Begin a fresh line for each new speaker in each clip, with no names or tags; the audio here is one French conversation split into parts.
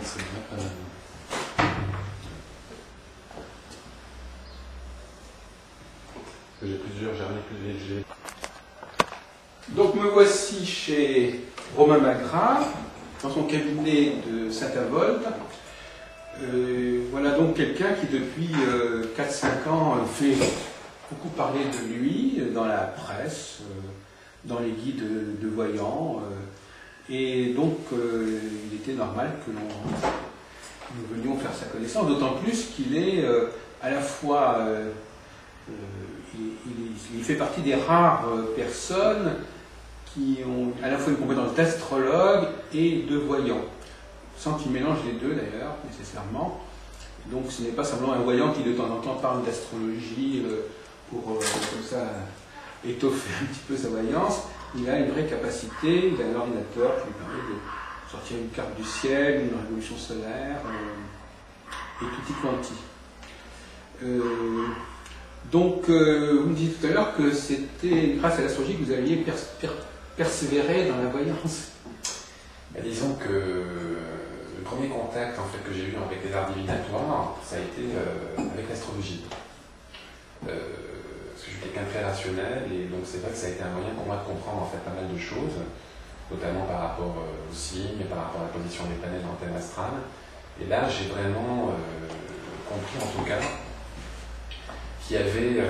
c'est vrai. J'ai plusieurs, j'ai...
Donc me voici chez Romain Magras, dans son cabinet de Saint-Avold. Voilà donc quelqu'un qui depuis 4-5 ans fait beaucoup parler de lui dans la presse, dans les guides de voyants. Et donc il était normal que nous venions faire sa connaissance, d'autant plus qu'il est à la fois... il fait partie des rares personnes qui ont à la fois une compétence d'astrologue et de voyant, sans qu'il mélange les deux d'ailleurs, nécessairement. Donc ce n'est pas simplement un voyant qui de temps en temps parle d'astrologie pour comme ça étoffer un petit peu sa voyance. Il a une vraie capacité, il a un ordinateur qui lui permet de sortir une carte du ciel, une révolution solaire, et tutti quanti. Donc, vous me disiez tout à l'heure que c'était grâce à l'astrologie que vous aviez persévéré dans la voyance.
Ben, disons que le premier contact en fait, que j'ai eu avec les arts divinatoires, ça a été avec l'astrologie. Parce que je suis quelqu'un de très rationnel, et donc c'est vrai que ça a été un moyen pour moi de comprendre en fait, pas mal de choses, notamment par rapport aux signes, par rapport à la position des planètes dans le thème astral. Et là, j'ai vraiment compris en tout cas qu'il y avait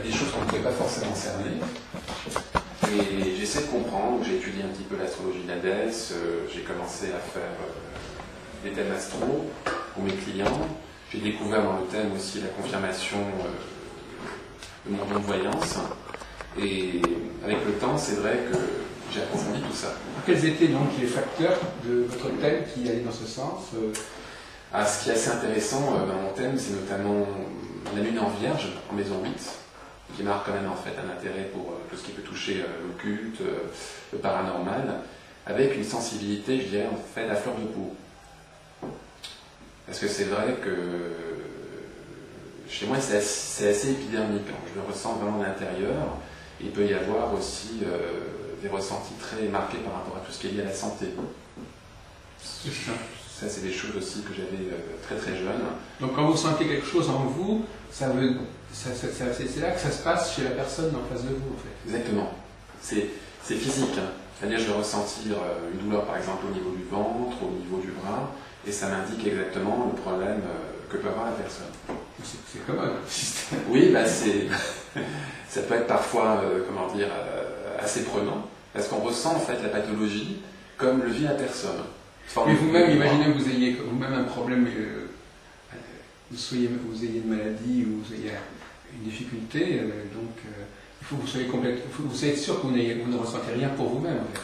des choses qu'on ne pouvait pas forcément cerner. Et j'essaie de comprendre, j'ai étudié un petit peu l'astrologie d'Hadès, j'ai commencé à faire des thèmes astro pour mes clients. J'ai découvert dans le thème aussi la confirmation de mon don de voyance. Et avec le temps, c'est vrai que j'ai approfondi tout ça.
Quels étaient donc les facteurs de votre thème qui allaient dans ce sens
Ce qui est assez intéressant dans mon thème, c'est notamment la lune en vierge, en maison 8, qui marque quand même en fait un intérêt pour tout ce qui peut toucher l'occulte, le paranormal, avec une sensibilité, je dirais, en fait, à fleur de peau. Parce que c'est vrai que chez moi, c'est assez épidermique. Je le ressens vraiment à l'intérieur. Il peut y avoir aussi des ressentis très marqués par rapport à tout ce qui est lié à la santé. Ça, c'est des choses aussi que j'avais très très jeune.
Donc quand vous sentez quelque chose en vous, c'est là que ça se passe chez la personne en face de vous, en fait.
Exactement. C'est physique. C'est-à-dire je vais ressentir une douleur, par exemple, au niveau du ventre, au niveau du bras, et ça m'indique exactement le problème que peut avoir la personne.
C'est comme un système.
Oui, ça peut être parfois, assez prenant, parce qu'on ressent en fait la pathologie comme le vit la personne.
Mais vous-même, imaginez que vous ayez vous-même un problème, vous ayez une maladie ou vous ayez une difficulté, donc il faut que vous soyez vous soyez sûr que vous ne ressentez rien pour vous-même. En fait.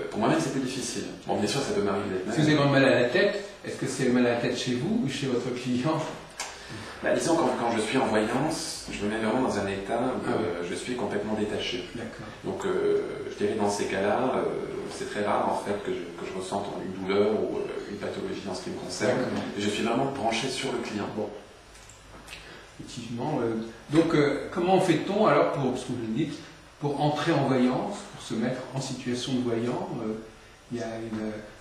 Pour moi-même, c'est plus difficile. Bon, bien sûr, ça peut m'arriver d'être malade.
Si vous avez mal à la tête, est-ce que c'est mal à la tête chez vous ou chez votre client?
Disons, quand je suis en voyance, je me mets vraiment dans un état où je suis complètement détaché. Donc, je dirais dans ces cas-là, c'est très rare en fait que je ressente une douleur ou une pathologie dans ce qui me concerne. Et je suis vraiment branché sur le client.
Bon. Effectivement. Donc, comment fait-on alors pour, ce que vous dites, pour entrer en voyance, pour se mettre en situation de voyant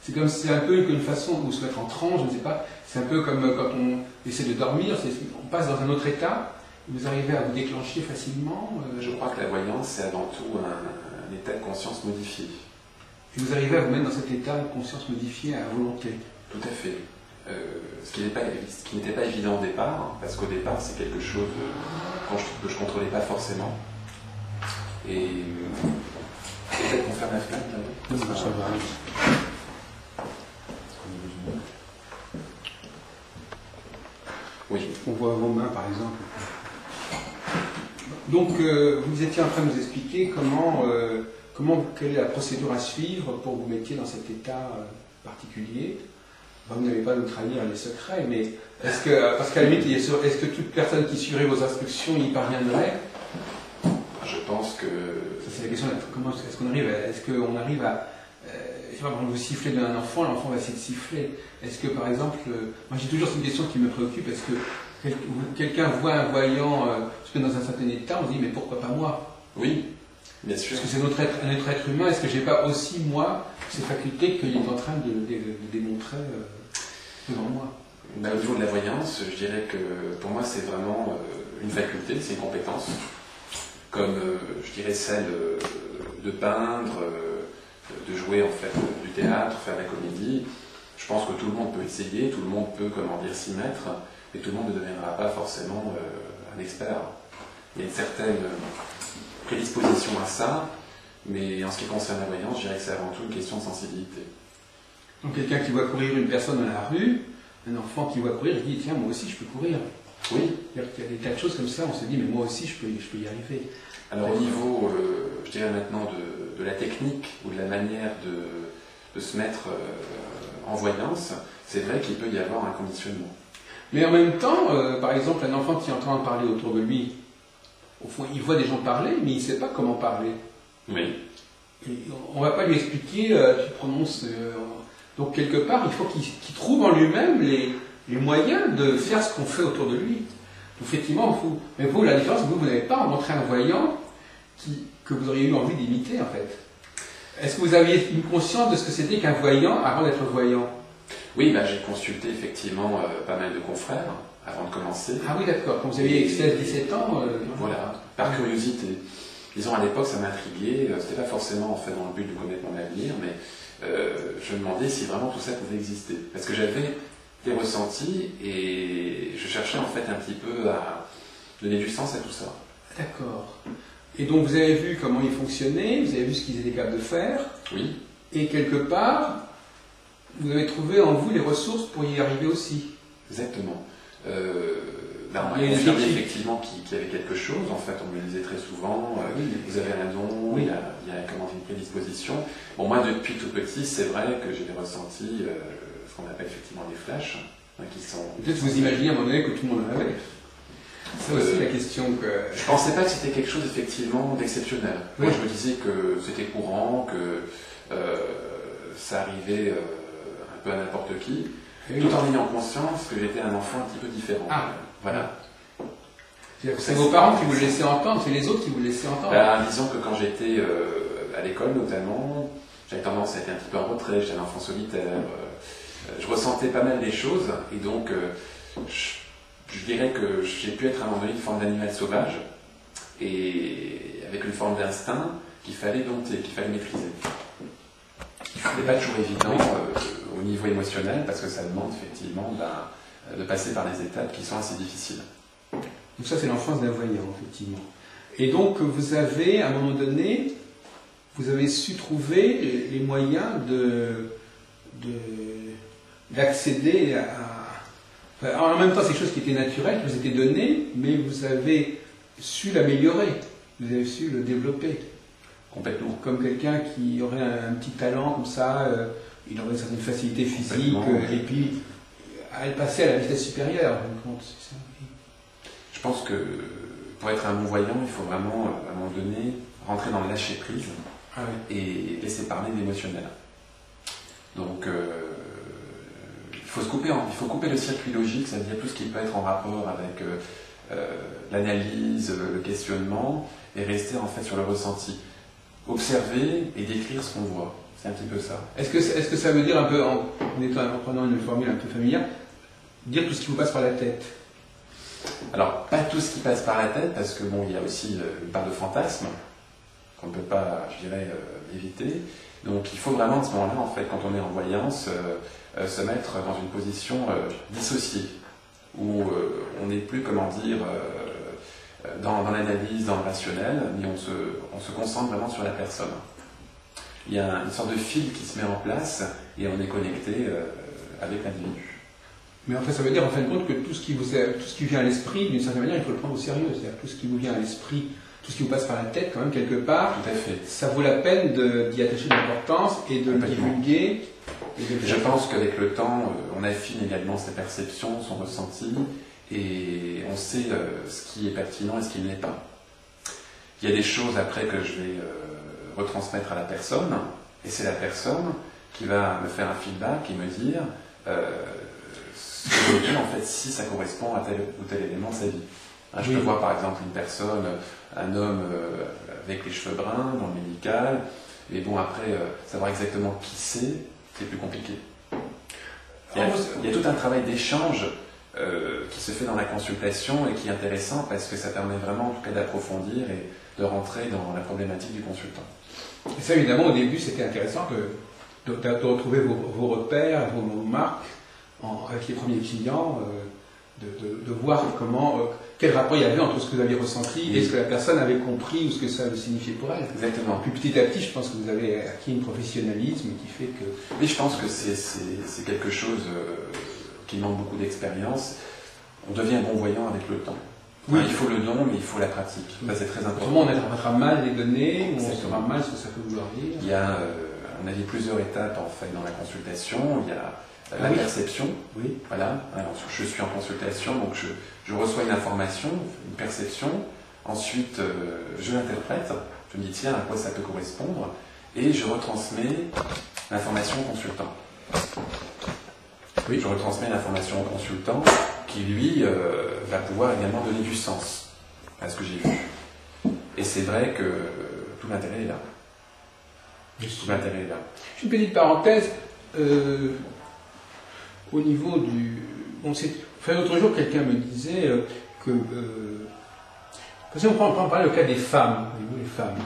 c'est un peu une façon de se mettre en transe, je ne sais pas. C'est un peu comme quand on essaie de dormir, on passe dans un autre état. Vous arrivez à vous déclencher facilement.
Je crois que la voyance, c'est avant tout un état de conscience modifié.
Et vous arrivez à vous mettre dans cet état de conscience modifié à volonté.
Tout à fait. Ce qui n'était pas évident au départ, parce qu'au départ, c'est quelque chose que je ne contrôlais pas forcément. Et peut-être qu'on ferme la fenêtre là. Oui.
On voit vos mains, par exemple. Donc, vous étiez en train de nous expliquer quelle est la procédure à suivre pour que vous mettiez dans cet état particulier. Vous n'avez pas à nous trahir les secrets, mais parce qu'à la limite, est-ce que toute personne qui suivrait vos instructions y parviendrait?
Je pense que...
Ça, c'est la question, comment est-ce qu'on arrive à... je sais pas, quand vous sifflez d'un enfant, l'enfant va essayer de siffler. Est-ce que, par exemple... moi, j'ai toujours cette question qui me préoccupe. Est-ce que quelqu'un voit un voyant se met dans un certain état, on se dit, mais pourquoi pas moi?
Oui, bien sûr.
Est-ce que c'est un autre être humain? Est-ce que j'ai pas aussi, moi, ces facultés qu'il est en train de démontrer devant moi.
Au niveau de la voyance, je dirais que pour moi c'est vraiment une faculté, c'est une compétence, comme je dirais celle de peindre, de jouer en fait du théâtre, faire de la comédie. Je pense que tout le monde peut essayer, tout le monde peut, s'y mettre, mais tout le monde ne deviendra pas forcément un expert. Il y a une certaine prédisposition à ça, mais en ce qui concerne la voyance, je dirais que c'est avant tout une question de sensibilité.
Donc quelqu'un qui voit courir une personne dans la rue, un enfant qui voit courir, il dit tiens, moi aussi je peux courir.
Oui.
C'est-à-dire qu'il y a des tas de choses comme ça, on se dit mais moi aussi je peux y arriver.
Alors au niveau, je dirais maintenant, de la technique ou de la manière de se mettre en voyance, c'est vrai qu'il peut y avoir un conditionnement.
Mais en même temps, par exemple, un enfant qui entend parler autour de lui, au fond, il voit des gens parler, mais il ne sait pas comment parler.
Oui.
Et on ne va pas lui expliquer, tu prononces... donc quelque part, il faut qu'il trouve en lui-même les moyens de faire ce qu'on fait autour de lui. Donc effectivement, mais vous, la différence, vous n'avez pas rencontré un voyant que vous auriez eu envie d'imiter, en fait. Est-ce que vous aviez une conscience de ce que c'était qu'un voyant avant d'être voyant?
Oui, j'ai consulté effectivement pas mal de confrères avant de commencer.
Ah oui, d'accord. Quand vous aviez 16-17 ans...
Voilà, par curiosité. Disons, à l'époque, ça m'intriguait. C'était pas forcément en fait dans le but de connaître mon avenir, mais je me demandais si vraiment tout ça pouvait exister. Parce que j'avais des ressentis et je cherchais en fait un petit peu à donner du sens à tout ça.
D'accord. Et donc vous avez vu comment ils fonctionnaient, vous avez vu ce qu'ils étaient capables de faire.
Oui.
Et quelque part, vous avez trouvé en vous les ressources pour y arriver aussi.
Exactement. On m'a confirmé effectivement qu'il y avait quelque chose. En fait, on me le disait très souvent. Vous avez un don,
oui.
il y a une prédisposition. Bon, moi, depuis tout petit, c'est vrai que j'ai des ressentis, ce qu'on appelle effectivement des flashs, qui sont...
Peut-être vous imaginez à un moment donné que tout le monde en avait. C'est aussi la question que...
Je ne pensais pas que c'était quelque chose effectivement d'exceptionnel.
Oui.
Moi, je me disais que c'était courant, que ça arrivait un peu à n'importe qui, tout en ayant conscience que j'étais un enfant un petit peu différent.
Ah.
Voilà.
C'est vos parents qui vous le laissaient entendre, c'est les autres qui vous le laissaient entendre.
Disons que quand j'étais à l'école notamment, j'avais tendance à être un petit peu en retrait, j'étais un enfant solitaire, je ressentais pas mal des choses, et donc je dirais que j'ai pu être à un moment donné une forme d'animal sauvage, et avec une forme d'instinct qu'il fallait dompter, qu'il fallait maîtriser. Ce n'est pas toujours évident au niveau émotionnel, parce que ça demande effectivement de passer par des étapes qui sont assez difficiles.
Donc ça, c'est l'enfance d'un voyant, effectivement. Et donc, vous avez, à un moment donné, vous avez su trouver les moyens d'accéder à... Enfin, en même temps, c'est quelque chose qui était naturel, qui vous était donné, mais vous avez su l'améliorer, vous avez su le développer.
Complètement.
Comme quelqu'un qui aurait un petit talent comme ça, il aurait une certaine facilité physique, et puis à passer à la vitesse supérieure, en compte, c'est ça.
Je pense que pour être un bon voyant, il faut vraiment, à un moment donné, rentrer dans le lâcher-prise et laisser parler l'émotionnel. Donc, il faut couper le circuit logique, c'est-à-dire tout ce qui peut être en rapport avec l'analyse, le questionnement, et rester en fait sur le ressenti. Observer et décrire ce qu'on voit. C'est un petit peu ça.
Est-ce que ça veut dire un peu, en prenant une formule un peu familière, dire tout ce qui vous passe par la tête?
Alors, pas tout ce qui passe par la tête, parce que il y a aussi une part de fantasme qu'on ne peut pas, je dirais, éviter. Donc, il faut vraiment, à ce moment-là, en fait, quand on est en voyance, se mettre dans une position dissociée, où on n'est plus, dans l'analyse, dans le rationnel, mais on se concentre vraiment sur la personne. Il y a une sorte de fil qui se met en place, et on est connecté avec l'individu.
Mais en fait, ça veut dire en fin de compte que tout ce qui vient à l'esprit, d'une certaine manière, il faut le prendre au sérieux. C'est-à-dire tout ce qui vous vient à l'esprit, tout ce qui vous passe par la tête, quand même, quelque part,
tout à fait.
Ça vaut la peine d'y attacher de l'importance et de le divulguer.
Je pense qu'avec le temps, on affine également ses perceptions, son ressenti, et on sait ce qui est pertinent et ce qui ne l'est pas. Il y a des choses après que je vais retransmettre à la personne, et c'est la personne qui va me faire un feedback et me dire en fait, si ça correspond à tel ou tel élément de sa vie. Je peux voir par exemple une personne, un homme avec les cheveux bruns dans le médical, Mais bon, après, savoir exactement qui c'est plus compliqué. Il y a tout un travail d'échange qui se fait dans la consultation et qui est intéressant parce que ça permet vraiment en tout cas d'approfondir et de rentrer dans la problématique du consultant.
Et ça, évidemment, au début, c'était intéressant de retrouver vos repères, vos marques avec les premiers clients, de voir quel rapport il y avait entre ce que vous aviez ressenti et ce que la personne avait compris ou ce que ça signifiait pour elle.
Exactement.
Puis petit à petit, je pense que vous avez acquis un professionnalisme qui fait que...
Mais je pense que c'est quelque chose qui demande beaucoup d'expérience. On devient bon voyant avec le temps.
Oui.
Enfin, il faut le don, mais il faut la pratique. Ça, c'est très important.
Autrement, on interprétera mal les données, ou on saura mal ce que ça peut vouloir dire.
Il y a, on a dit plusieurs étapes en fait dans la consultation. Il y a la perception. Oui. Voilà. Alors, je suis en consultation, donc je reçois une information, une perception. Ensuite, je l'interprète. Je me dis tiens, à quoi ça peut correspondre, et je retransmets l'information au consultant. Oui. Je retransmets l'information au consultant, qui lui va pouvoir également donner du sens à ce que j'ai vu. Et c'est vrai que tout l'intérêt est là. Tout l'intérêt est là.
Une petite parenthèse. Au niveau du... l'autre jour, quelqu'un me disait que... parce qu'on prend parler le cas des femmes, les femmes.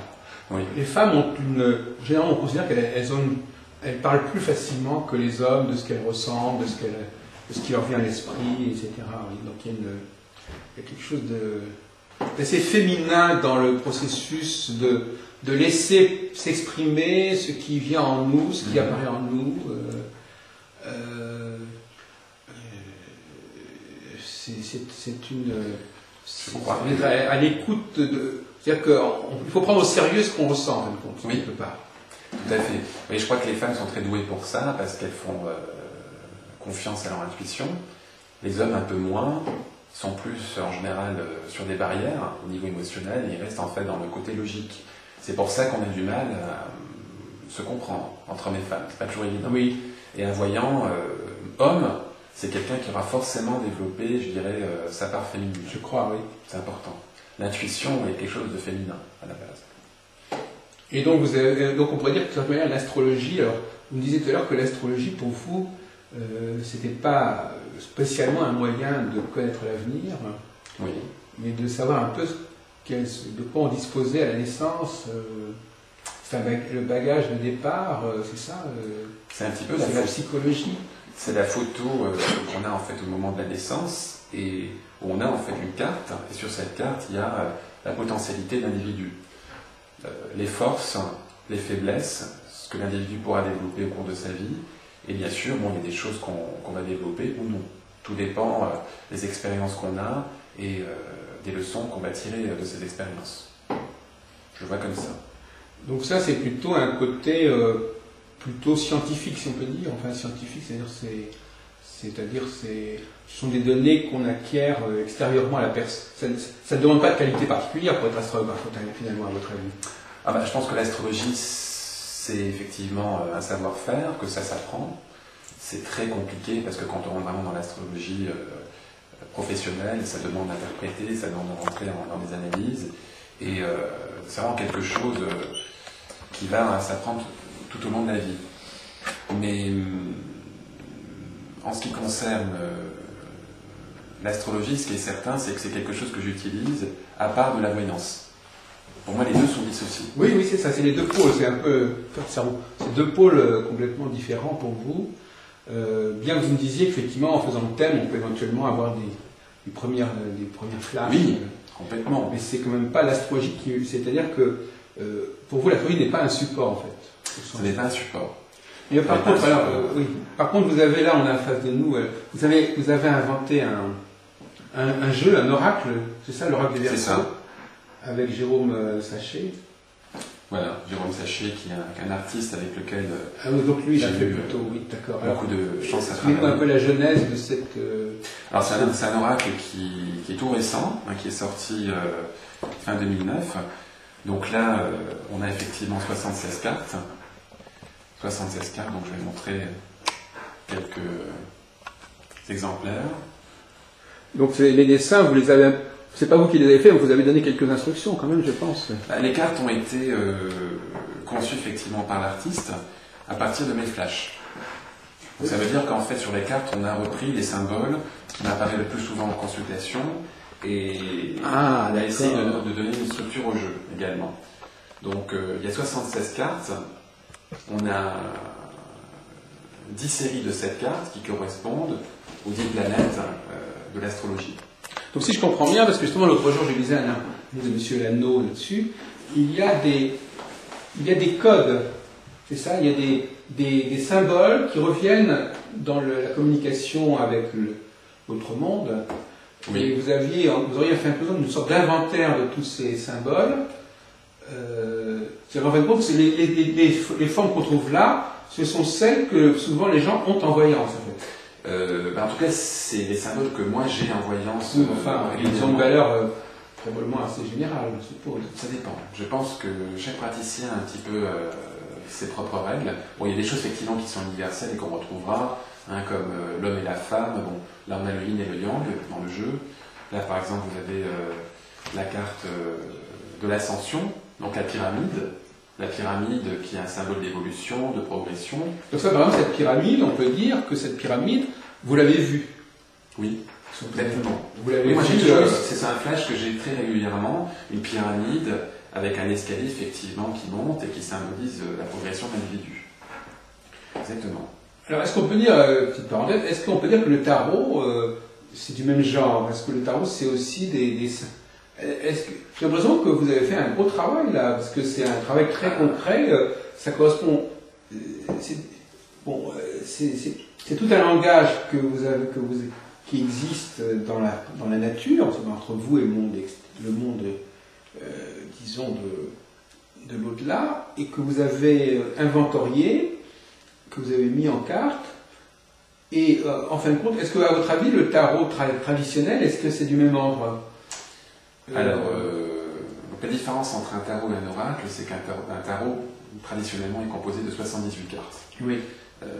Oui. Les
femmes ont une... Généralement, on considère qu'elles parlent plus facilement que les hommes de ce qu'elles ressentent, de ce qui leur vient à l'esprit, etc. Donc il y a quelque chose d'assez féminin dans le processus de laisser s'exprimer ce qui vient en nous, ce qui apparaît en nous. C'est une... On est à l'écoute de... C'est-à-dire qu'il faut prendre au sérieux ce qu'on ressent, en fin de compte,
oui.
quelque part.
Tout à fait. Oui, je crois que les femmes sont très douées pour ça, parce qu'elles font confiance à leur intuition. Les hommes, un peu moins, sont plus, en général, sur des barrières au niveau émotionnel, et ils restent en fait dans le côté logique. C'est pour ça qu'on a du mal à se comprendre entre hommes et femmes. C'est pas toujours évident.
Oui.
Et un voyant homme, c'est quelqu'un qui aura forcément développé, je dirais, sa part féminine.
Je crois, oui.
C'est important. L'intuition est quelque chose de féminin, à la base.
Et donc, donc on pourrait dire que l'astrologie, alors, vous me disiez tout à l'heure que l'astrologie, pour vous, c'était pas spécialement un moyen de connaître l'avenir,
oui.
Mais de savoir un peu de quoi on disposait à la naissance. C'est le bagage de départ, c'est ça
c'est un petit peu
la psychologie.
C'est la photo qu'on a en fait au moment de la naissance, et où on a en fait une carte, et sur cette carte il y a la potentialité de l'individu, les forces, les faiblesses, ce que l'individu pourra développer au cours de sa vie, et bien sûr, bon, il y a des choses qu'on va développer ou non. Tout dépend des expériences qu'on a et des leçons qu'on va tirer de ces expériences. Je le vois comme ça.
Donc ça, c'est plutôt un côté plutôt scientifique, si on peut dire. Enfin, scientifique, c'est-à-dire ce sont des données qu'on acquiert extérieurement à la personne. Ça ne demande pas de qualité particulière pour être astrologue, finalement, à votre avis.
Je pense que l'astrologie, c'est effectivement un savoir-faire, que ça s'apprend. C'est très compliqué parce que quand on rentre vraiment dans l'astrologie professionnelle, ça demande d'interpréter, ça demande de rentrer dans des analyses. Et c'est vraiment quelque chose qui va s'apprendre tout au long de la vie. Mais en ce qui concerne l'astrologie, ce qui est certain, c'est que c'est quelque chose que j'utilise à part de la voyance. Pour moi, les deux sont dissociés.
Oui, c'est ça, c'est les deux pôles, c'est un peu cerveau. C'est deux pôles complètement différents pour vous. Bien que vous me disiez qu'effectivement, en faisant le thème, on peut éventuellement avoir des premières flashs.
Oui, complètement.
Mais c'est quand même pas l'astrologie c'est-à-dire que pour vous, l'astrologie n'est pas un support en fait.
Ce n'est pas un support.
Mais par contre, par contre, vous avez là, on a en face de nous, vous avez inventé un jeu, un oracle, c'est ça, l'oracle des Verseaux.
C'est ça.
Avec Jérôme Sachet.
Voilà, Jérôme Sachet, qui est un artiste avec lequel
donc lui, il a fait plutôt, oui, d'accord.
Beaucoup de chance à travailler.
Explique-moi un peu la genèse de cette...
Alors c'est un oracle qui est tout récent, qui est sorti fin 2009. Donc là, on a effectivement 76 cartes. 76 cartes, donc je vais montrer quelques exemplaires.
Donc les dessins, vous les avez... C'est pas vous qui les avez faits, vous avez donné quelques instructions quand même, je pense.
Les cartes ont été conçu effectivement par l'artiste à partir de mes flashs. Donc, ça veut dire qu'en fait sur les cartes on a repris les symboles qui m'apparaissent le plus souvent en consultation et on a essayé de donner une structure au jeu également. Donc il y a 76 cartes, on a 10 séries de 7 cartes qui correspondent aux 10 planètes de l'astrologie.
Donc si je comprends bien, parce que justement l'autre jour je lisais un livre de M. Lano là-dessus, il y a des codes, c'est ça, il y a des symboles qui reviennent dans la communication avec l'autre monde. Oui. Et vous auriez fait un peu une sorte d'inventaire de tous ces symboles. En fin de compte, les formes qu'on trouve là, ce sont celles que souvent les gens ont en voyance en fait.
En tout cas, c'est les symboles que moi j'ai en voyance.
Ils ont une valeur probablement assez générale, je suppose.
Ça dépend. Je pense que chaque praticien a un petit peu ses propres règles. Bon, il y a des choses effectivement qui sont universelles et qu'on retrouvera, comme l'homme et la femme. Bon, là on a le yin et le yang dans le jeu. Là par exemple vous avez la carte de l'ascension, donc la pyramide. La pyramide qui est un symbole d'évolution, de progression.
Donc ça, par exemple, cette pyramide, on peut dire que cette pyramide, vous l'avez vue.
Oui, exactement.
Vous l'avez
moi,
vue.
C'est un flash que j'ai très régulièrement, une pyramide avec un escalier effectivement qui monte et qui symbolise la progression de l'individu. Exactement.
Alors, est-ce qu'on peut dire, petite parenthèse, est-ce qu'on peut dire que le tarot, c'est du même genre? Est-ce que le tarot, c'est aussi j'ai l'impression que vous avez fait un gros travail là, parce que c'est un travail très concret, ça correspond. C'est tout un langage qui existe dans la nature, entre vous et le monde disons, de l'au-delà, et que vous avez inventorié, que vous avez mis en carte. Et en fin de compte, est-ce que, à votre avis, le tarot traditionnel, est-ce que c'est du même ordre?
Alors, donc la différence entre un tarot et un oracle, c'est qu'un tarot, traditionnellement, est composé de 78 cartes.
Oui.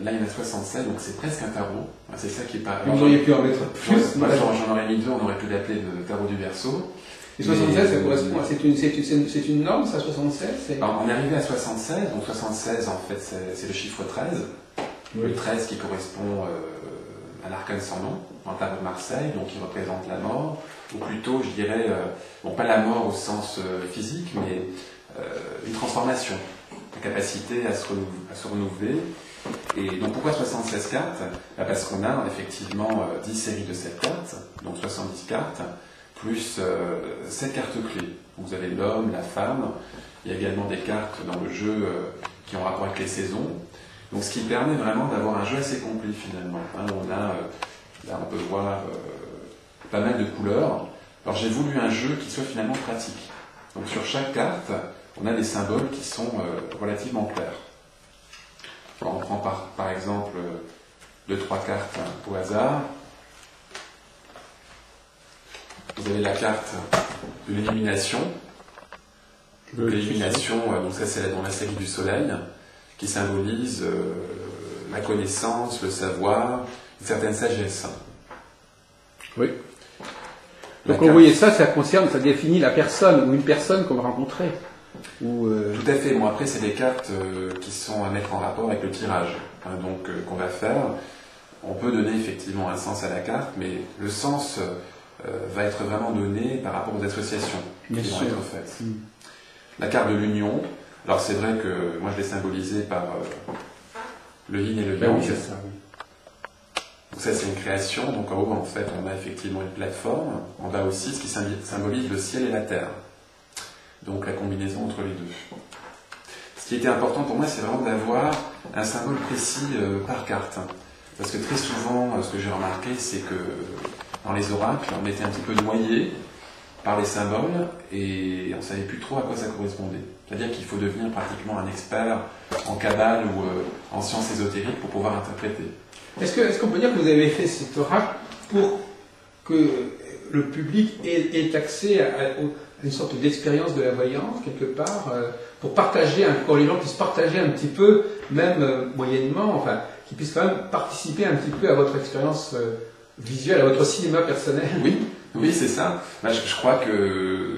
Là, il y en a 67, donc c'est presque un tarot. C'est ça qui est pas...
Vous auriez pu en mettre plus.
Voilà, j'en aurais mis deux, on aurait pu l'appeler le tarot du Verseau.
Et 76, ça correspond à... C'est une norme, ça, 76
On est arrivé à 76, donc 76, en fait, c'est le chiffre 13. Oui. Le 13 qui correspond à l'arcane sans nom, dans le tarot de Marseille, donc qui représente la mort, ou plutôt, je dirais, bon, pas la mort au sens physique, mais une transformation, la capacité à se renouveler. Et donc pourquoi 76 cartes? Parce qu'on a effectivement 10 séries de 7 cartes, donc 70 cartes, plus 7 cartes clés. Vous avez l'homme, la femme, il y a également des cartes dans le jeu qui ont rapport avec les saisons. Donc ce qui permet vraiment d'avoir un jeu assez complet finalement. Là on peut voir pas mal de couleurs. Alors j'ai voulu un jeu qui soit finalement pratique. Donc sur chaque carte, on a des symboles qui sont relativement clairs. Alors, on prend par exemple 2-3 cartes au hasard. Vous avez la carte de l'élimination. L'élimination, donc ça c'est dans la série du soleil, qui symbolise la connaissance, le savoir, une certaine sagesse.
Oui. Donc quand vous voyez ça, ça définit la personne ou une personne qu'on va rencontrer.
Tout à fait. Bon, après, c'est des cartes qui sont à mettre en rapport avec le tirage qu'on va faire. On peut donner effectivement un sens à la carte, mais le sens va être vraiment donné par rapport aux associations qui vont être faites. La carte de l'union, alors c'est vrai que moi je l'ai symbolisé par le yin et le yang.
Oui, c'est ça, oui.
Donc ça c'est une création, donc en haut en fait on a effectivement une plateforme, en bas aussi ce qui symbolise le ciel et la terre. Donc la combinaison entre les deux. Ce qui était important pour moi, c'est vraiment d'avoir un symbole précis par carte. Parce que très souvent, ce que j'ai remarqué, c'est que dans les oracles, on était un petit peu noyé par les symboles et on ne savait plus trop à quoi ça correspondait. C'est-à-dire qu'il faut devenir pratiquement un expert en cabale ou en sciences ésotériques pour pouvoir interpréter.
Est-ce qu'on peut dire que vous avez fait cet oracle pour que le public ait accès à une sorte d'expérience de la voyance, quelque part, pour les gens puissent partager un petit peu, même moyennement, enfin, qu'ils puissent quand même participer un petit peu à votre expérience visuelle, à votre cinéma personnel?
Oui, c'est ça. Je crois que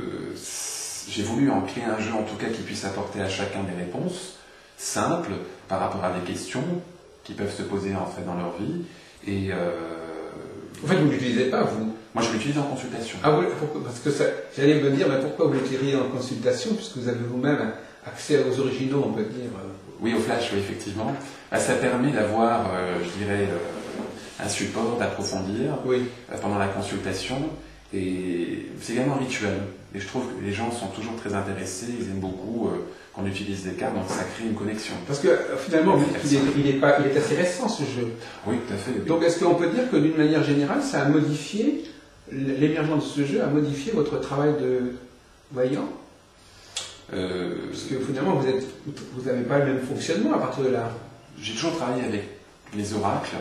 j'ai voulu en créer un jeu en tout cas qui puisse apporter à chacun des réponses simples par rapport à des questions qui peuvent se poser en fait dans leur vie. Et
en fait, vous ne l'utilisez pas, vous?
Moi, je l'utilise en consultation.
Ah oui, pourquoi? Parce que j'allais me dire, mais pourquoi vous l'utilisez en consultation, puisque vous avez vous-même accès aux originaux, on peut dire.
Oui, au flash, oui, effectivement. Ça permet d'avoir, je dirais, un support, d'approfondir pendant la consultation. Et c'est également un rituel. Et je trouve que les gens sont toujours très intéressés, ils aiment beaucoup qu'on utilise des cartes, donc ça crée une connexion.
Parce que finalement, il est assez récent ce jeu.
Oui, tout à fait. Oui.
Donc est-ce qu'on peut dire que d'une manière générale, ça a modifié, l'émergence de ce jeu a modifié votre travail de voyant? Parce que finalement, vous n'avez pas le même fonctionnement à partir de là.
J'ai toujours travaillé avec les oracles.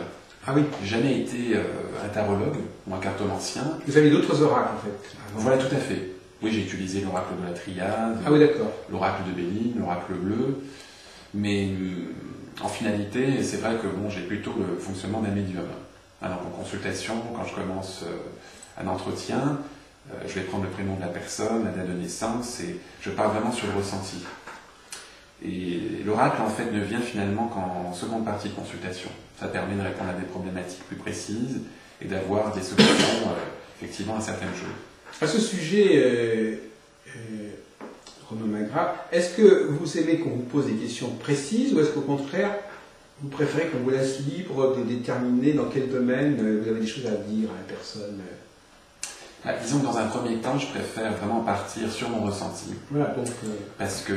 Ah oui.
J'ai jamais été un tarologue ou un cartomancien.
Vous avez d'autres oracles en fait.
Voilà, tout à fait. Oui, j'ai utilisé l'oracle de la Triade,
ah oui, d'accord.
L'oracle de Béline, l'oracle bleu. Mais en finalité, c'est vrai que bon, j'ai plutôt le fonctionnement d'un médium. Alors en consultation, quand je commence un entretien, je vais prendre le prénom de la personne, la date de naissance, et je parle vraiment sur le ressenti. Et l'oracle, en fait, ne vient finalement qu'en seconde partie de consultation. Ça permet de répondre à des problématiques plus précises et d'avoir des solutions, effectivement, à certaines choses.
À ce sujet, Romain Magras, est-ce que vous aimez qu'on vous pose des questions précises ou est-ce qu'au contraire, vous préférez qu'on vous laisse libre de déterminer dans quel domaine vous avez des choses à dire à la personne?
Disons que dans un premier temps, je préfère vraiment partir sur mon ressenti.
Voilà, donc,
parce que,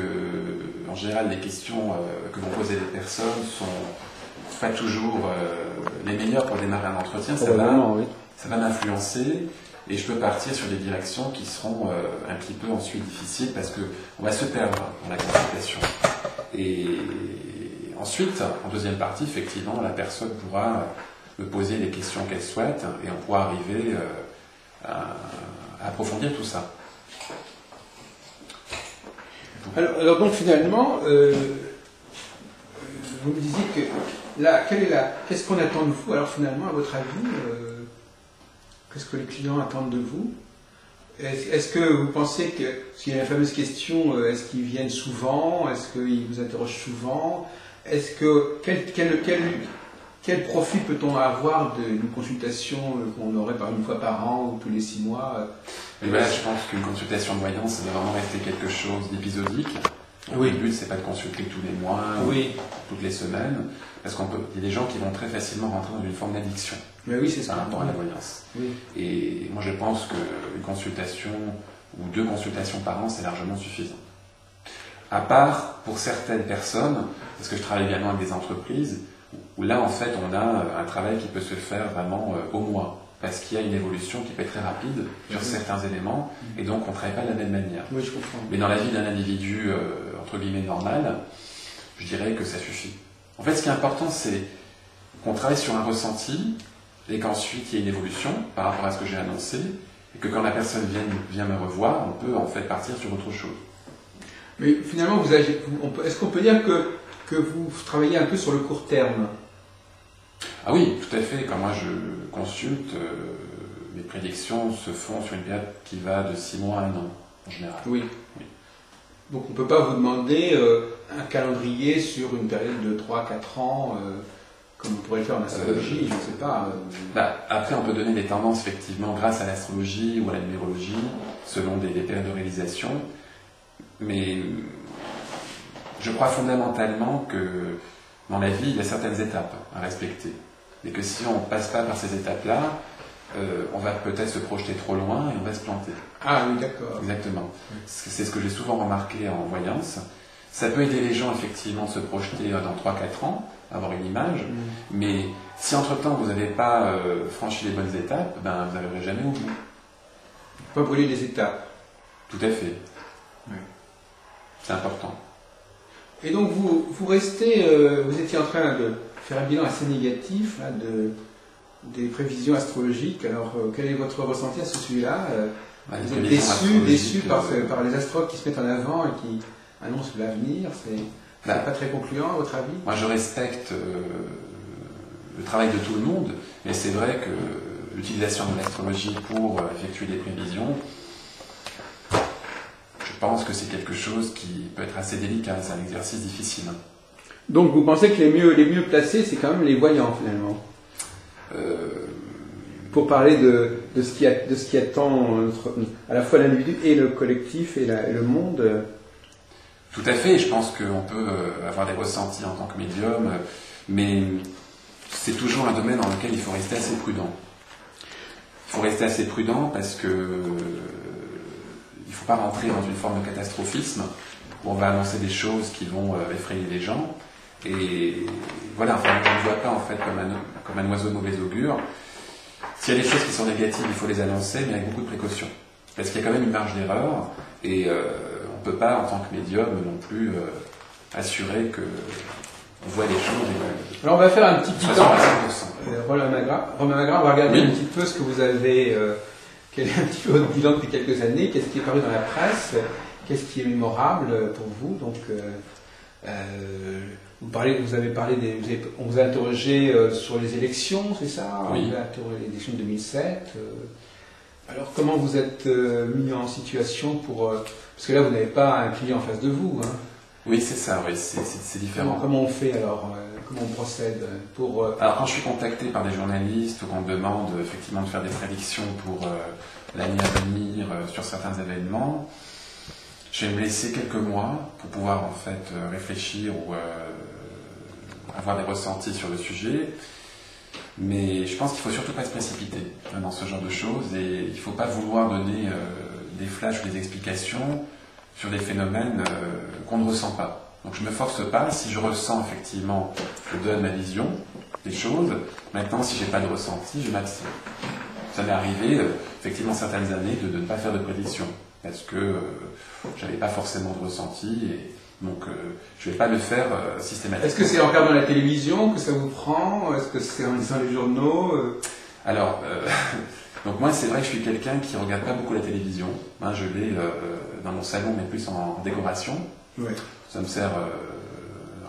en général, les questions que vont poser les personnes sont pas toujours les meilleures pour démarrer un entretien. Ça va m'influencer et je peux partir sur des directions qui seront un petit peu ensuite difficiles parce qu'on va se perdre dans la consultation. Et ensuite, en deuxième partie, effectivement, la personne pourra me poser les questions qu'elle souhaite et on pourra arriver à approfondir tout ça.
Alors donc finalement, vous me disiez que là, qu'est-ce qu'on attend de vous? Alors finalement, à votre avis, qu'est-ce que les clients attendent de vous? Est-ce que vous pensez que, s'il y a la fameuse question, est-ce qu'ils viennent souvent? Est-ce qu'ils vous interrogent souvent? Est-ce que quel profit peut-on avoir d'une consultation qu'on aurait une fois par an ou tous les 6 mois?
Et voilà, je pense qu'une consultation de voyance, ça doit vraiment rester quelque chose d'épisodique. Oui. Le but, c'est pas de consulter tous les mois, ou toutes les semaines, parce qu'il y a des gens qui vont très facilement rentrer dans une forme d'addiction.
Mais oui, c'est ça.
Par rapport à la voyance. Oui. Et moi, je pense qu'une consultation ou 2 consultations par an, c'est largement suffisant. À part pour certaines personnes, parce que je travaille également avec des entreprises, où là, en fait, on a un travail qui peut se faire vraiment au mois, parce qu'il y a une évolution qui peut être très rapide sur certains éléments, et donc on ne travaille pas de la même manière.
Oui, je comprends.
Mais dans la vie d'un individu, entre guillemets, normal, je dirais que ça suffit. En fait, ce qui est important, c'est qu'on travaille sur un ressenti, et qu'ensuite il y ait une évolution par rapport à ce que j'ai annoncé, et que quand la personne vient me revoir, on peut en fait partir sur autre chose.
Mais finalement, est-ce qu'on peut dire que vous travaillez un peu sur le court terme?
Ah oui, tout à fait. Quand moi je consulte, mes prédictions se font sur une période qui va de 6 mois à 1 an, en général.
Oui. Donc on ne peut pas vous demander un calendrier sur une période de 3-4 ans, comme on pourrait le faire en astrologie, je ne sais pas.
Après, on peut donner des tendances, effectivement, grâce à l'astrologie ou à la numérologie, selon des périodes de réalisation. Mais je crois fondamentalement que dans la vie, il y a certaines étapes à respecter. Et que si on ne passe pas par ces étapes-là, on va peut-être se projeter trop loin et on va se planter.
Ah oui, d'accord.
Exactement. C'est ce que j'ai souvent remarqué en voyance. Ça peut aider les gens, effectivement, de se projeter dans 3-4 ans, avoir une image, mais si entre-temps vous n'avez pas franchi les bonnes étapes, vous n'arriverez jamais au bout.
Pas brûler les étapes.
Tout à fait. Oui. C'est important.
Et donc vous restez, vous étiez en train de faire un bilan assez négatif là, des prévisions astrologiques. Alors quel est votre ressenti à ce sujet-là? Vous êtes déçu par les astrologues qui se mettent en avant et qui annoncent l'avenir? C'est pas très concluant à votre avis?
Moi je respecte le travail de tout le monde, mais c'est vrai que l'utilisation de l'astrologie pour effectuer des prévisions, je pense pense que c'est quelque chose qui peut être assez délicat, c'est un exercice difficile.
Donc vous pensez que les mieux placés, c'est quand même les voyants finalement, pour parler de ce qui attend à la fois l'individu et le collectif et le monde.
Tout à fait, je pense qu'on peut avoir des ressentis en tant que médium, mais c'est toujours un domaine dans lequel il faut rester assez prudent. Il faut rester assez prudent parce que il ne faut pas rentrer dans une forme de catastrophisme où on va annoncer des choses qui vont effrayer les gens. Et voilà, enfin, on ne voit pas en fait comme un oiseau de mauvais augure. S'il y a des choses qui sont négatives, il faut les annoncer, mais avec beaucoup de précaution. Parce qu'il y a quand même une marge d'erreur, et on ne peut pas, en tant que médium, non plus assurer qu'on voit les choses.
Alors on va faire un petit bilan. Romain Magras, on va regarder un petit peu ce que vous avez, quel est un petit peu votre bilan depuis quelques années, qu'est-ce qui est paru dans la presse, qu'est-ce qui est mémorable pour vous. Donc, on vous a interrogé sur les élections, c'est ça?
Oui.
On vous a interrogé l'élection de 2007. Alors comment vous êtes mis en situation pour... parce que là, vous n'avez pas un client en face de vous. Hein.
Oui, c'est ça, oui, c'est différent.
Comment on fait alors? Comment on procède pour...
Alors quand je suis contacté par des journalistes ou qu'on me demande effectivement de faire des prédictions pour l'année à venir sur certains événements, je vais me laisser quelques mois pour pouvoir en fait réfléchir ou avoir des ressentis sur le sujet. Mais je pense qu'il ne faut surtout pas se précipiter dans ce genre de choses et il ne faut pas vouloir donner des flashs ou des explications sur des phénomènes qu'on ne ressent pas. Donc je ne me force pas, si je ressens effectivement, je donne ma vision des choses. Maintenant, si je n'ai pas de ressenti, je m'abstiens. Ça m'est arrivé, effectivement, certaines années de ne pas faire de prédiction, parce que je n'avais pas forcément de ressenti, et donc je ne vais pas le faire systématiquement.
Est-ce que c'est en regardant la télévision que ça vous prend? Est-ce que c'est en lisant les journaux?
Alors, donc moi, c'est vrai que je suis quelqu'un qui ne regarde pas beaucoup la télévision. Hein, je l'ai dans mon salon, mais plus en décoration.
Ouais.
Ça me sert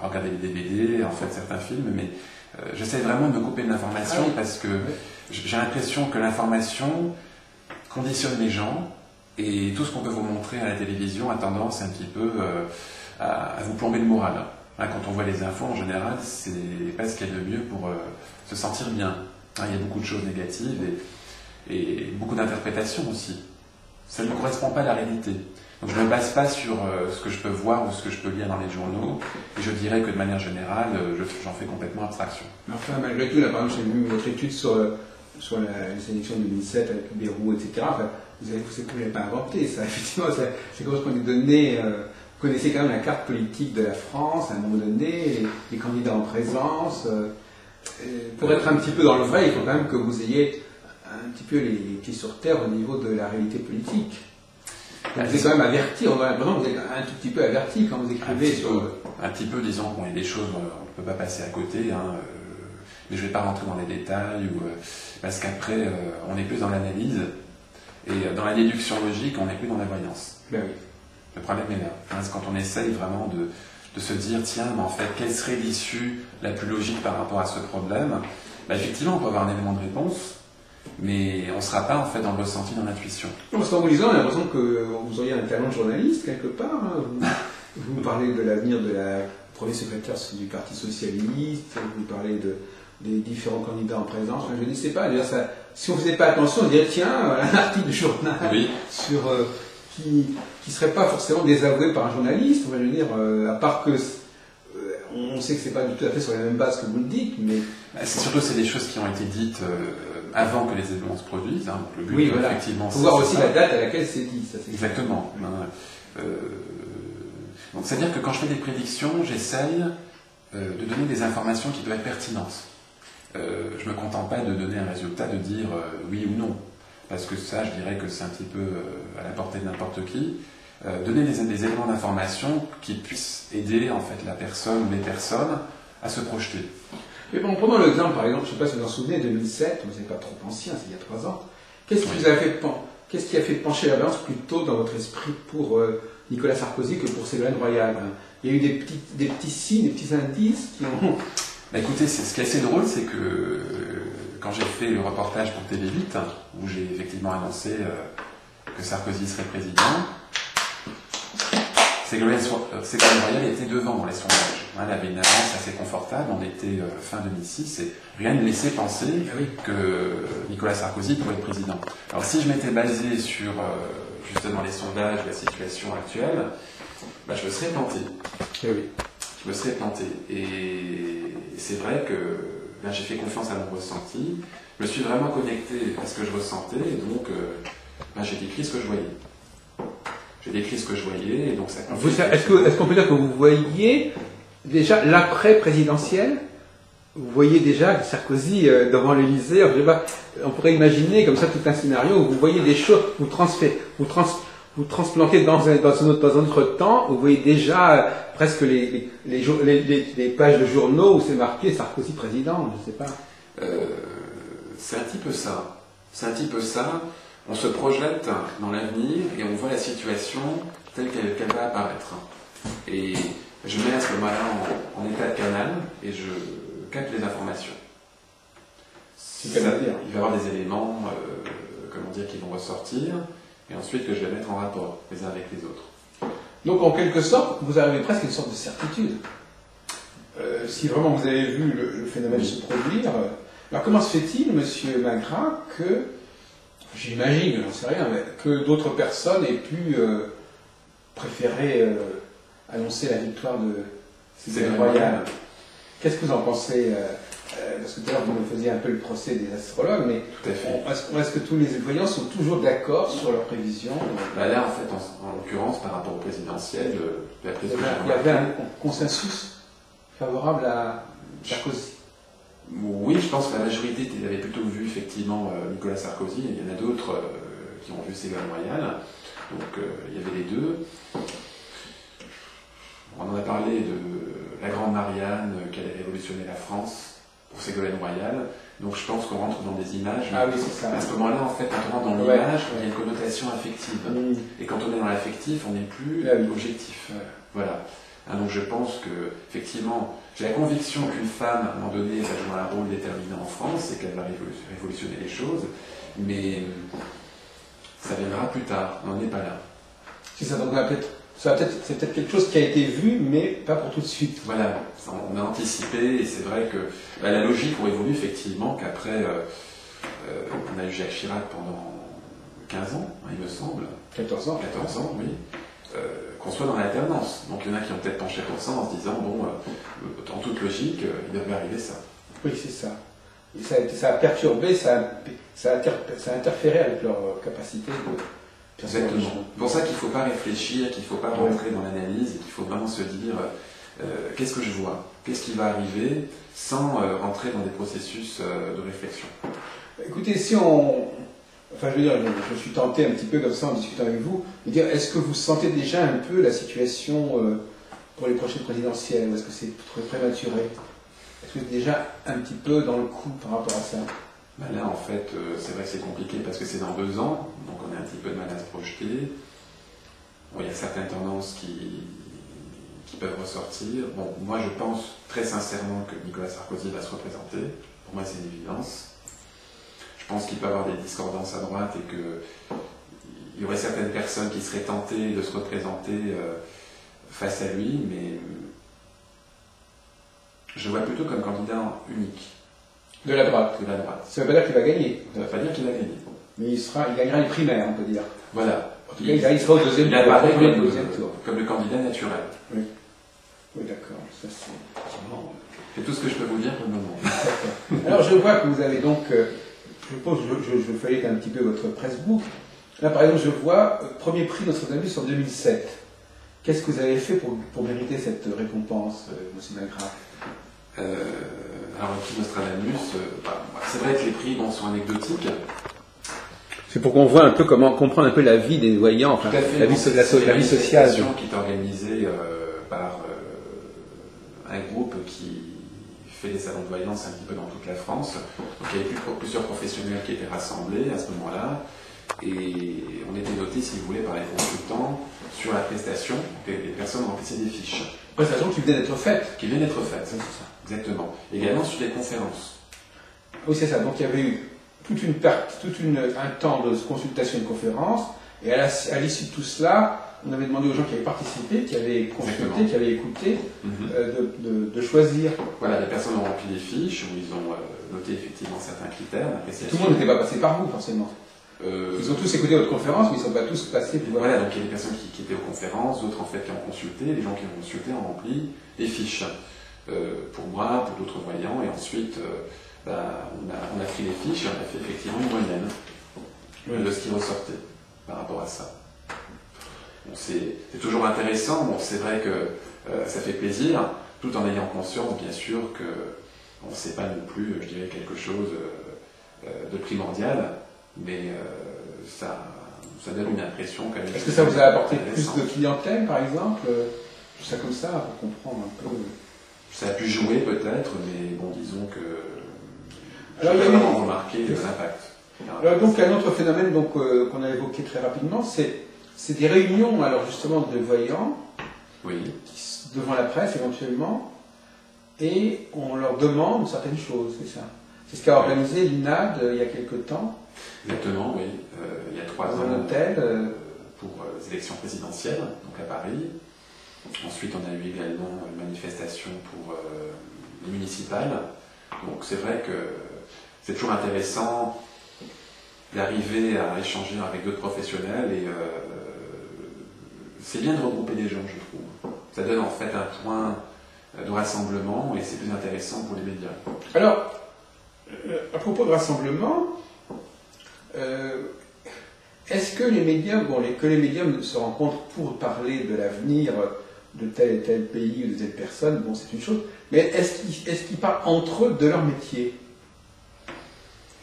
à regarder les DVD, en fait, certains films, mais j'essaie vraiment de me couper de l'information parce que j'ai l'impression que l'information conditionne les gens et tout ce qu'on peut vous montrer à la télévision a tendance un petit peu à vous plomber le moral. Hein, quand on voit les infos, en général, c'est pas ce qu'il y a de mieux pour se sentir bien. Hein, il y a beaucoup de choses négatives et beaucoup d'interprétations aussi. Ça ne correspond pas à la réalité. Donc je ne me base pas sur ce que je peux voir ou ce que je peux lire dans les journaux, et je dirais que de manière générale, j'en fais complètement abstraction.
Enfin, malgré tout, là, par exemple, j'ai lu votre étude sur les élections de 2007 avec Bérou, etc. Enfin, vous n'avez pas inventé ça, effectivement, c'est correspond à des données. Vous connaissez quand même la carte politique de la France à un moment donné, les candidats en présence. Pour être un petit peu dans le vrai, il faut quand même que vous ayez un petit peu les pieds sur terre au niveau de la réalité politique. Donc vous êtes quand même averti, on a l'impression que vous êtes un tout petit peu averti quand vous écrivez
un petit peu, disons, bon, il y a des choses on ne peut pas passer à côté, hein, mais je ne vais pas rentrer dans les détails, parce qu'après, on est plus dans l'analyse, et dans la déduction logique, on n'est plus dans la voyance.
Ben oui.
Le problème est là. Hein, c'est quand on essaye vraiment de se dire, tiens, mais en fait, quelle serait l'issue la plus logique par rapport à ce problème? Ben, effectivement, on peut avoir un élément de réponse, mais on ne sera pas en fait dans le ressenti, dans l'intuition.
Parce qu'en vous lisant, on a l'impression que vous auriez un talent de journaliste quelque part. Hein. Vous parlez de l'avenir de la premier secrétaire du Parti Socialiste, vous parlez des différents candidats en présence. Enfin, je ne sais pas, ça, si on ne faisait pas attention, on dirait tiens, un article de journal sur, qui ne serait pas forcément désavoué par un journaliste. On va dire, à part que on sait que ce n'est pas tout à fait sur la même base que vous le dites, mais...
C'est surtout c'est des choses qui ont été dites avant que les événements se produisent. Hein. Le but,
oui, voilà.
effectivement,
il faut voir aussi la date à laquelle c'est dit. Ça,
exactement. Donc, c'est-à-dire que quand je fais des prédictions, j'essaye de donner des informations qui doivent être pertinentes. Je ne me contente pas de donner un résultat, de dire oui ou non. Parce que ça, je dirais que c'est un petit peu à la portée de n'importe qui. Donner des éléments d'information qui puissent aider en fait la personne ou les personnes à se projeter.
Mais bon, prenons l'exemple, par exemple, je ne sais pas si vous vous en souvenez, 2007, vous n'êtes pas trop ancien, c'est il y a 3 ans. Qu'est-ce qui a fait pencher la balance plutôt dans votre esprit pour Nicolas Sarkozy que pour Ségolène Royal? Il y a eu des petits signes, des petits indices qui ont...
Bah écoutez, ce qui est assez drôle, c'est que quand j'ai fait le reportage pour Télé8, où j'ai effectivement annoncé que Sarkozy serait président, Ségolène Royal était devant dans les sondages. Elle avait une avance assez confortable, on était fin 2006, et rien ne laissait penser que Nicolas Sarkozy pourrait être président. Alors si je m'étais basé sur justement les sondages, la situation actuelle, bah, je me serais planté. Je me serais planté. Et c'est vrai que ben, j'ai fait confiance à mon ressenti, je me suis vraiment connecté à ce que je ressentais, et donc ben, j'ai décrit ce que je voyais. J'ai décrit ce que je voyais, et donc ça confirme.
Est-ce qu'on peut dire que vous voyez déjà l'après-présidentiel? Vous voyez déjà Sarkozy devant l'Élysée? On pourrait imaginer comme ça tout un scénario où vous voyez des choses, vous transplantez dans un autre temps, vous voyez déjà presque les pages de journaux où c'est marqué Sarkozy président, je ne sais pas.
C'est un petit peu ça. C'est un petit peu ça. On se projette dans l'avenir et on voit la situation telle qu'elle va apparaître. Et je mets à ce moment-là en état de canal et je capte les informations. Il va y avoir des éléments qui vont ressortir et ensuite que je vais mettre en rapport les uns avec les autres.
Donc en quelque sorte, vous arrivez presque à une sorte de certitude. Si vraiment vous avez vu le phénomène se produire, alors comment se fait-il, monsieur Magras, que, j'imagine, j'en sais rien, mais que d'autres personnes aient pu préférer annoncer la victoire de Ségolène Royal? Qu'est-ce que vous en pensez? Parce que tout à l'heure, vous me faisiez un peu le procès des astrologues, mais est-ce que tous les voyants sont toujours d'accord sur leurs prévisions?
Là, en fait, en l'occurrence, par rapport au présidentiel, la prévision...
Il y avait un consensus favorable à Sarkozy.
Oui, je pense que la majorité avait plutôt vu effectivement Nicolas Sarkozy. Il y en a d'autres qui ont vu Ségolène Royal. Donc il y avait les deux. On en a parlé de la grande Marianne qui allait révolutionner la France pour Ségolène Royal. Donc je pense qu'on rentre dans des images.
Ah oui, c'est ça.
À ce moment-là, en fait, quand on rentre dans l'image, il y a une connotation affective. Et quand on est dans l'affectif, on n'est plus objectif. Voilà. Donc je pense que, effectivement, j'ai la conviction qu'une femme, à un moment donné, va jouer un rôle déterminant en France et qu'elle va révolutionner les choses, mais ça viendra plus tard, on n'en est pas là.
C'est ça, donc c'est peut-être quelque chose qui a été vu, mais pas pour tout de suite.
Voilà, on a anticipé, et c'est vrai que la logique aurait voulu effectivement qu'après, on a eu Jacques Chirac pendant 15 ans, il me semble.
14 ans.
14 ans, oui. Qu'on soit dans l'alternance. Donc il y en a qui ont peut-être penché pour ça en se disant, bon, en toute logique, il devrait arriver ça.
Oui, c'est ça. Et ça a perturbé, ça a interféré avec leur capacité de...
Exactement. C'est pour ça qu'il ne faut pas réfléchir, qu'il ne faut pas rentrer dans l'analyse, et qu'il faut vraiment se dire, qu'est-ce que je vois? Qu'est-ce qui va arriver? Sans rentrer dans des processus de réflexion.
Écoutez, si on... Enfin, je veux dire, je suis tenté un petit peu comme ça en discutant avec vous, de dire, est-ce que vous sentez déjà un peu la situation pour les prochaines présidentielles, ou est-ce que c'est trop prématuré? Est-ce que vous êtes déjà un petit peu dans le coup par rapport à ça?
Ben là, en fait, c'est vrai que c'est compliqué parce que c'est dans 2 ans, donc on a un petit peu de mal à se projeter. Bon, il y a certaines tendances qui peuvent ressortir. Bon, moi, je pense très sincèrement que Nicolas Sarkozy va se représenter. Pour moi, c'est une évidence. Je pense qu'il peut y avoir des discordances à droite et qu'il y aurait certaines personnes qui seraient tentées de se représenter face à lui, mais je le vois plutôt comme candidat unique.
De la droite.
De la droite.
Ça ne veut pas dire qu'il va gagner.
Ça ne veut pas dire qu'il va gagner.
Mais il gagnera les primaires, on peut dire.
Voilà.
En tout cas, il sera au deuxième tour.
Comme le candidat naturel.
Oui. Oui, d'accord. Ça, c'est
tout ce que je peux vous dire pour le moment.
Alors, je vois que vous avez donc... je feuillette un petit peu votre pressbook. Là, par exemple, je vois premier prix Nostradamus en 2007. Qu'est-ce que vous avez fait pour mériter cette récompense, M. Magras?
Alors, le prix Nostradamus, c'est vrai que les prix sont anecdotiques.
C'est pour qu'on voit un peu comment comprendre un peu la vie des voyants, enfin, la vie sociale.
C'est une manifestation qui est organisée par un groupe qui fait des salons de voyance un petit peu dans toute la France. Donc il y avait plusieurs professionnels qui étaient rassemblés à ce moment-là, et on était notés, si vous voulez, par les consultants sur la prestation. Les personnes remplissaient des fiches.
Prestation qui venait d'être faite.
Qui vient d'être faite, c'est ça. Exactement. Également sur des conférences.
Oui, c'est ça. Donc il y avait eu un temps de consultation et de conférence, Et à l'issue de tout cela, on avait demandé aux gens qui avaient participé, qui avaient consulté, qui avaient écouté, de choisir.
Voilà, les personnes ont rempli des fiches où ils ont noté effectivement certains critères d'appréciation.
Tout le monde n'était pas passé par vous, forcément. Ils ont tous écouté votre conférence, mais ils ne sont pas tous passés.
Voilà, donc il y a des personnes qui étaient aux conférences, d'autres en fait qui ont consulté, les gens qui ont consulté ont rempli des fiches. Pour moi, pour d'autres voyants, et ensuite on a pris les fiches et on a fait effectivement une moyenne de ce qui ressortait par rapport à ça. Bon, c'est toujours intéressant, bon, c'est vrai que ça fait plaisir, tout en ayant conscience bien sûr que on ne sait pas non plus, je dirais, quelque chose de primordial, mais ça donne une impression quand même.
Est-ce que ça vous a apporté plus de clientèle, par exemple? Tout ça comme ça, pour comprendre un peu.
Ça a pu jouer peut-être, mais bon, disons que
alors,
j'ai vraiment remarqué l'impact.
Alors donc un autre phénomène qu'on a évoqué très rapidement, c'est des réunions alors justement de voyants devant la presse éventuellement, et on leur demande certaines choses, c'est ça. C'est ce qu'a organisé l'INAD il y a quelque temps.
Exactement, oui. Il y a 3 ans.
Dans un hôtel.
Pour les élections présidentielles, donc à Paris. Ensuite, on a eu également une manifestation pour les municipales. Donc c'est vrai que c'est toujours intéressant d'arriver à échanger avec d'autres professionnels et c'est bien de regrouper des gens, je trouve. Ça donne en fait un point de rassemblement et c'est plus intéressant pour les médias.
Alors, à propos de rassemblement, est-ce que les médias, que les médias se rencontrent pour parler de l'avenir de tel et tel pays ou de telle personne, bon c'est une chose, mais est-ce qu'ils parlent entre eux de leur métier?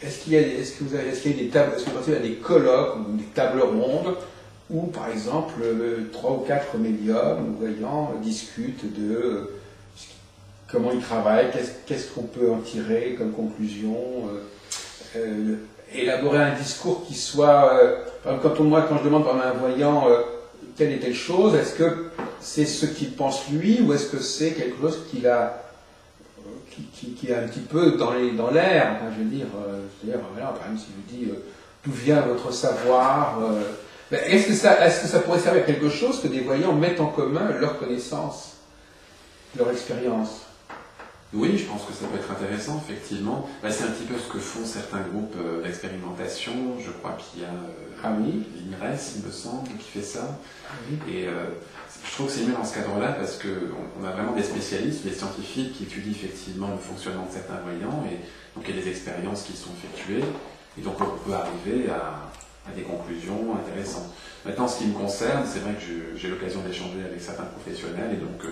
Est-ce qu'il y a des colloques ou des tables rondes où, par exemple, 3 ou 4 médiums ou voyants discutent de comment ils travaillent, qu'est-ce qu'on peut en tirer comme conclusion, élaborer un discours qui soit... quand je demande par un voyant telle et telle chose, est-ce que c'est ce qu'il pense lui ou est-ce que c'est quelque chose qui est un petit peu dans l'air, enfin, je veux dire, c'est-à-dire, voilà, par exemple, si je dis d'où vient votre savoir, est-ce que ça pourrait servir à quelque chose que des voyants mettent en commun leurs connaissances, leur expérience?
Oui, je pense que ça peut être intéressant, effectivement. C'est un petit peu ce que font certains groupes d'expérimentation. Je crois qu'il y a l'INRES, il me semble, qui fait ça. Et je trouve que c'est mieux dans ce cadre-là parce qu'on a vraiment des spécialistes, des scientifiques qui étudient effectivement le fonctionnement de certains voyants. Et donc il y a des expériences qui sont effectuées. Et donc on peut arriver à des conclusions intéressantes. Maintenant, en ce qui me concerne, c'est vrai que j'ai l'occasion d'échanger avec certains professionnels et donc...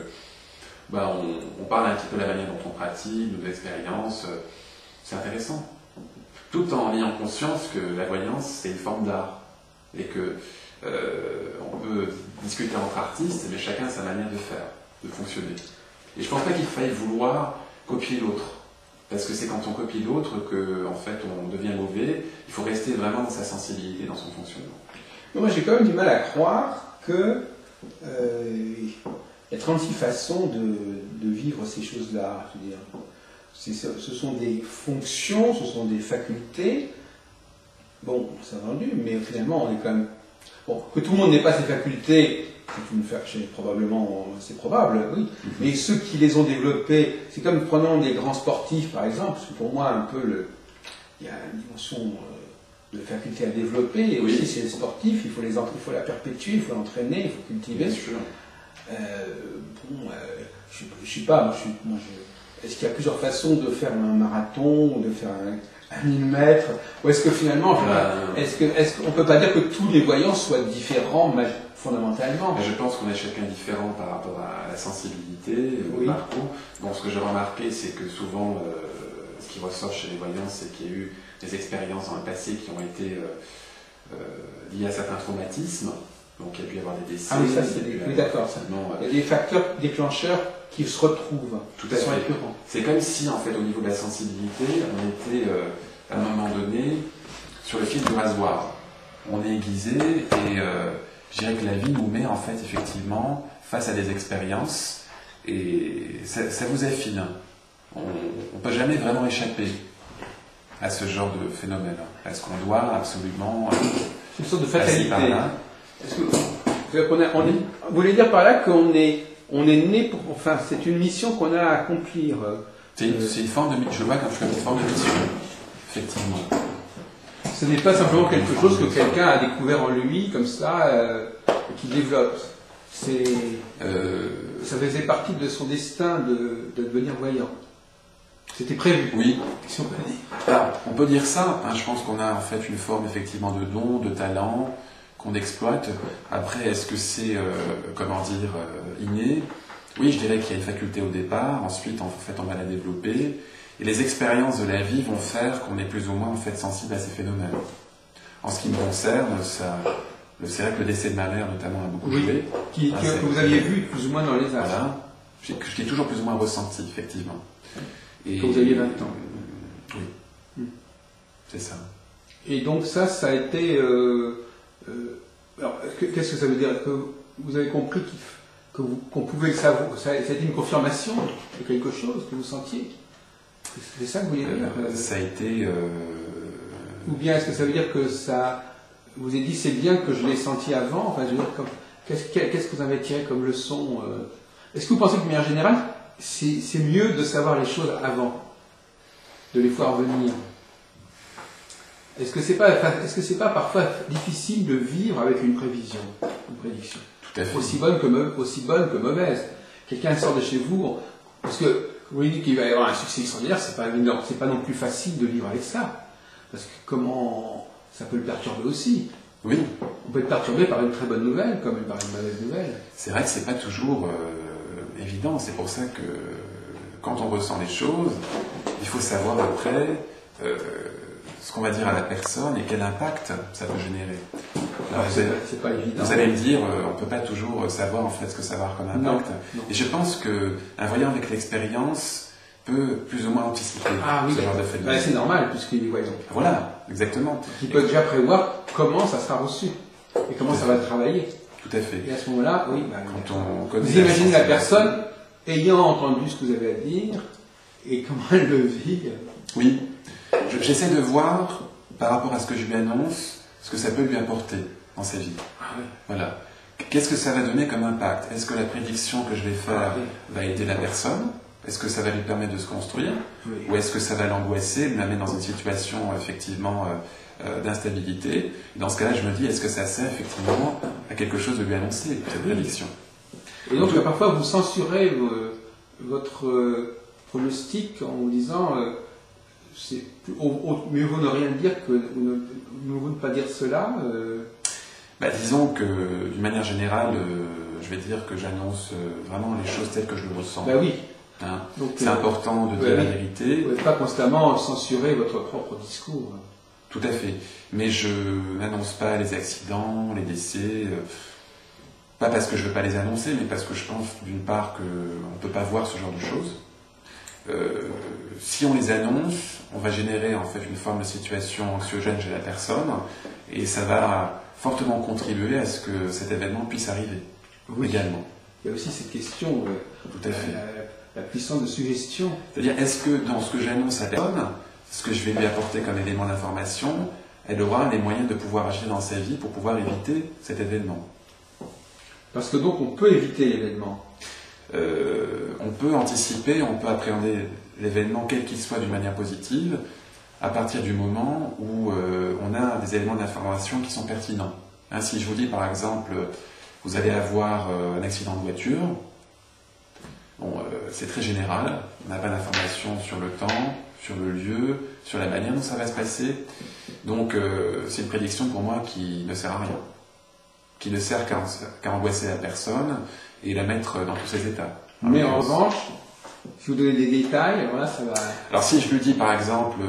on parle un petit peu de la manière dont on pratique, nos expériences, c'est intéressant. Tout en ayant conscience que la voyance, c'est une forme d'art. Et que on peut discuter entre artistes, mais chacun a sa manière de faire, de fonctionner. Et je ne pense pas qu'il faille vouloir copier l'autre. Parce que c'est quand on copie l'autre qu'en fait on devient mauvais. Il faut rester vraiment dans sa sensibilité, dans son fonctionnement.
Moi j'ai quand même du mal à croire que... il y a 36 façons de vivre ces choses-là. Ce sont des fonctions, ce sont des facultés. Bon, c'est vendu, mais finalement, on est quand même... Bon, que tout le monde n'ait pas ces facultés, c'est probable, oui. Mais ceux qui les ont développées, c'est comme prenons des grands sportifs, par exemple, parce que pour moi, un peu, il y a une dimension de faculté à développer, et aussi, c'est les sportifs, il faut la perpétuer, il faut l'entraîner, il faut cultiver.
Bien sûr.
Je sais pas, est-ce qu'il y a plusieurs façons de faire un marathon, ou de faire un 1000 mètres, ou est-ce que finalement, est-ce qu'on peut pas dire que tous les voyants soient différents fondamentalement?
Je pense qu'on est chacun différent par rapport à la sensibilité, au parcours. Bon, ce que j'ai remarqué, c'est que souvent, ce qui ressort chez les voyants, c'est qu'il y a eu des expériences dans le passé qui ont été liées à certains traumatismes. Donc il y a pu y avoir des décès.
Ah oui, ça c'est d'accord. Il y a des facteurs déclencheurs qui se retrouvent.
Tout à fait. C'est comme si, en fait, au niveau de la sensibilité, on était, à un moment donné, sur le fil du rasoir. On est aiguisé et je dirais que la vie nous met, en fait, effectivement, face à des expériences et ça vous affine. On ne peut jamais vraiment échapper. à ce genre de phénomène. Est-ce qu'on doit absolument...
C'est une sorte de fatalité.
Est-ce que
vous voulez dire par là qu'on est né pour... Enfin, c'est une mission qu'on a à accomplir.
C'est une forme de... Je vois comme une forme de mission, effectivement.
Ce n'est pas simplement quelque chose que quelqu'un a découvert en lui, comme ça, qui développe. Ça faisait partie de son destin de devenir voyant. C'était prévu.
Oui.
Si on peut dire.
Alors, on peut dire ça. Hein, je pense qu'on a en fait une forme effectivement de don, de talent qu'on exploite. Après, est-ce que c'est, inné? Oui, je dirais qu'il y a une faculté au départ. Ensuite, en fait, on va la développer. Et les expériences de la vie vont faire qu'on est plus ou moins en fait sensible à ces phénomènes. En ce qui me concerne, c'est vrai que le décès de ma mère notamment a beaucoup joué.
Que vous aviez vu plus ou moins dans les astres.
Voilà. Que j'ai toujours plus ou moins ressenti, effectivement. Et
quand vous aviez 20 ans.
Oui. C'est ça.
Et donc ça a été... alors, qu'est-ce que ça veut dire? Que vous avez compris qu'on pouvait le savoir? Ça a été une confirmation de quelque chose que vous sentiez? C'est ça que vous voulez dire?
Ça a été...
Ou bien est-ce que ça veut dire que ça... Vous avez dit c'est bien que je l'ai senti avant? Enfin, je veux dire, qu'est-ce que vous avez tiré comme leçon? Est-ce que vous pensez que, de manière générale, c'est mieux de savoir les choses avant, de les voir venir? Est-ce que c'est pas parfois difficile de vivre avec une prédiction?
Tout à fait.
Aussi bonne que mauvaise. Quelqu'un sort de chez vous, parce que vous lui dites qu'il va y avoir un succès extraordinaire, c'est pas non plus facile de vivre avec ça. Parce que comment ça peut le perturber aussi.
Oui.
On peut être perturbé par une très bonne nouvelle comme par une mauvaise nouvelle.
C'est vrai que c'est pas toujours évident. C'est pour ça que quand on ressent les choses, il faut savoir après ce qu'on va dire à la personne et quel impact ça peut générer. Alors,
c'est pas évident.
Vous allez me dire, on peut pas toujours savoir en fait ce que ça va avoir comme impact.
Non.
Et je pense qu'un voyant avec l'expérience peut plus ou moins anticiper ce genre de phénomène.
C'est normal puisqu'il est voyant.
Voilà, exactement.
Il peut déjà prévoir comment ça sera reçu et comment ça va travailler.
Tout à fait.
Et à ce moment-là, oui,
quand on connaît
vous imaginez la personne ayant entendu ce que vous avez à dire et comment elle le vit.
Oui. J'essaie de voir, par rapport à ce que je lui annonce, ce que ça peut lui apporter dans sa vie.
Ah oui.
Voilà. Qu'est-ce que ça va donner comme impact? Est-ce que la prédiction que je vais faire va aider la personne? Est-ce que ça va lui permettre de se construire?
Oui.
Ou est-ce que ça va l'angoisser, me mettre dans une situation effectivement d'instabilité? Dans ce cas-là, je me dis, est-ce que ça sert effectivement à quelque chose de lui annoncer, cette prédiction?
Et donc, parfois, vous censurez votre pronostic en vous disant mieux vaut ne rien dire que mieux vaut ne pas dire cela.
Disons que, d'une manière générale, je vais dire que j'annonce vraiment les choses telles que je le ressens.
Oui.
Hein. C'est important de dire la vérité.
Vous n'êtes pas constamment censurer votre propre discours.
Tout à fait. Mais je n'annonce pas les accidents, les décès, pas parce que je ne veux pas les annoncer, mais parce que je pense d'une part qu'on ne peut pas voir ce genre de choses. Si on les annonce, on va générer en fait une forme de situation anxiogène chez la personne, et ça va fortement contribuer à ce que cet événement puisse arriver également.
Il y a aussi cette question,
tout à fait.
La puissance de suggestion.
C'est-à-dire, est-ce que dans ce que j'annonce à la personne, ce que je vais lui apporter comme élément d'information, elle aura les moyens de pouvoir agir dans sa vie pour pouvoir éviter cet événement?
Parce que donc on peut éviter l'événement.
On peut anticiper, on peut appréhender l'événement quel qu'il soit d'une manière positive à partir du moment où on a des éléments d'information qui sont pertinents. Hein, si je vous dis par exemple, vous allez avoir un accident de voiture, c'est très général, on n'a pas d'informations sur le temps, sur le lieu, sur la manière dont ça va se passer. Donc c'est une prédiction pour moi qui ne sert à rien, qui ne sert qu'à angoisser la personne et la mettre dans tous ses états.
Mais en revanche, si vous donnez des détails, voilà, ça va...
Alors si je lui dis par exemple,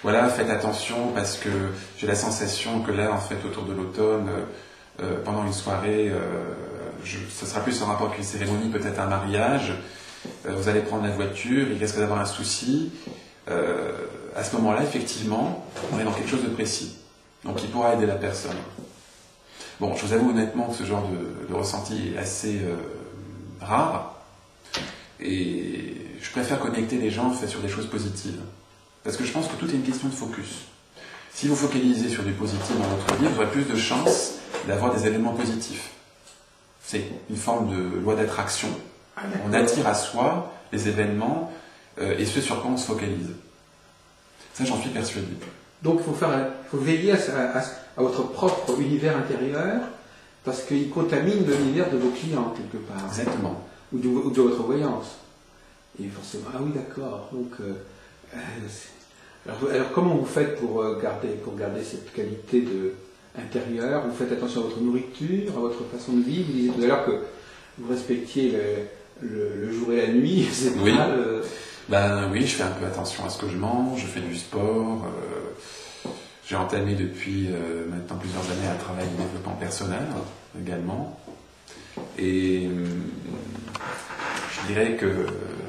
voilà, faites attention parce que j'ai la sensation que là, en fait, autour de l'automne, pendant une soirée, ce sera plus en rapport avec une cérémonie, peut-être un mariage, vous allez prendre la voiture, il risque d'avoir un souci. À ce moment-là, effectivement, on est dans quelque chose de précis. Donc il pourra aider la personne. Bon, je vous avoue honnêtement que ce genre de ressenti est assez rare. Et je préfère connecter les gens en fait, sur des choses positives. Parce que je pense que tout est une question de focus. Si vous focalisez sur du positif dans votre vie, vous aurez plus de chances d'avoir des événements positifs. C'est une forme de loi d'attraction. On attire à soi les événements et ce sur quoi on se focalise. Ça, j'en suis persuadé.
Donc il faut veiller à votre propre univers intérieur, parce qu'il contamine l'univers de vos clients, quelque part.
Exactement.
Ou de votre voyance. Et forcément, ah oui, d'accord. Donc, alors, comment vous faites pour garder cette qualité intérieure? Vous faites attention à votre nourriture, à votre façon de vivre. Vous disiez tout à l'heure que vous respectiez le jour et la nuit, c'est
oui.
Mal.
Oui, je fais un peu attention à ce que je mange, je fais du sport. J'ai entamé depuis maintenant plusieurs années un travail de développement personnel également. Et je dirais que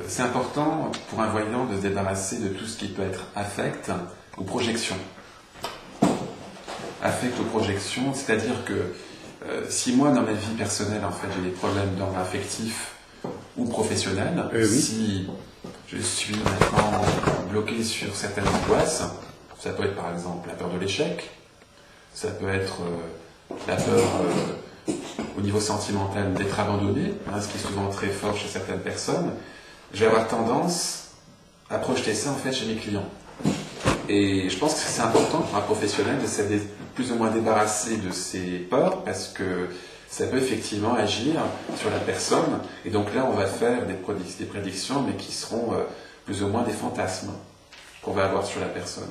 c'est important pour un voyant de se débarrasser de tout ce qui peut être affect ou projection. Affect ou projection, c'est-à-dire que si moi dans ma vie personnelle en fait j'ai des problèmes d'ordre affectif ou professionnel, si je suis maintenant bloqué sur certaines angoisses, ça peut être par exemple la peur de l'échec, ça peut être la peur au niveau sentimental d'être abandonné, ce qui est souvent très fort chez certaines personnes. Je vais avoir tendance à projeter ça en fait chez mes clients. Et je pense que c'est important pour un professionnel de s'être plus ou moins débarrassé de ses peurs, parce que ça peut effectivement agir sur la personne. Et donc là, on va faire des prédictions, mais qui seront plus ou moins des fantasmes qu'on va avoir sur la personne.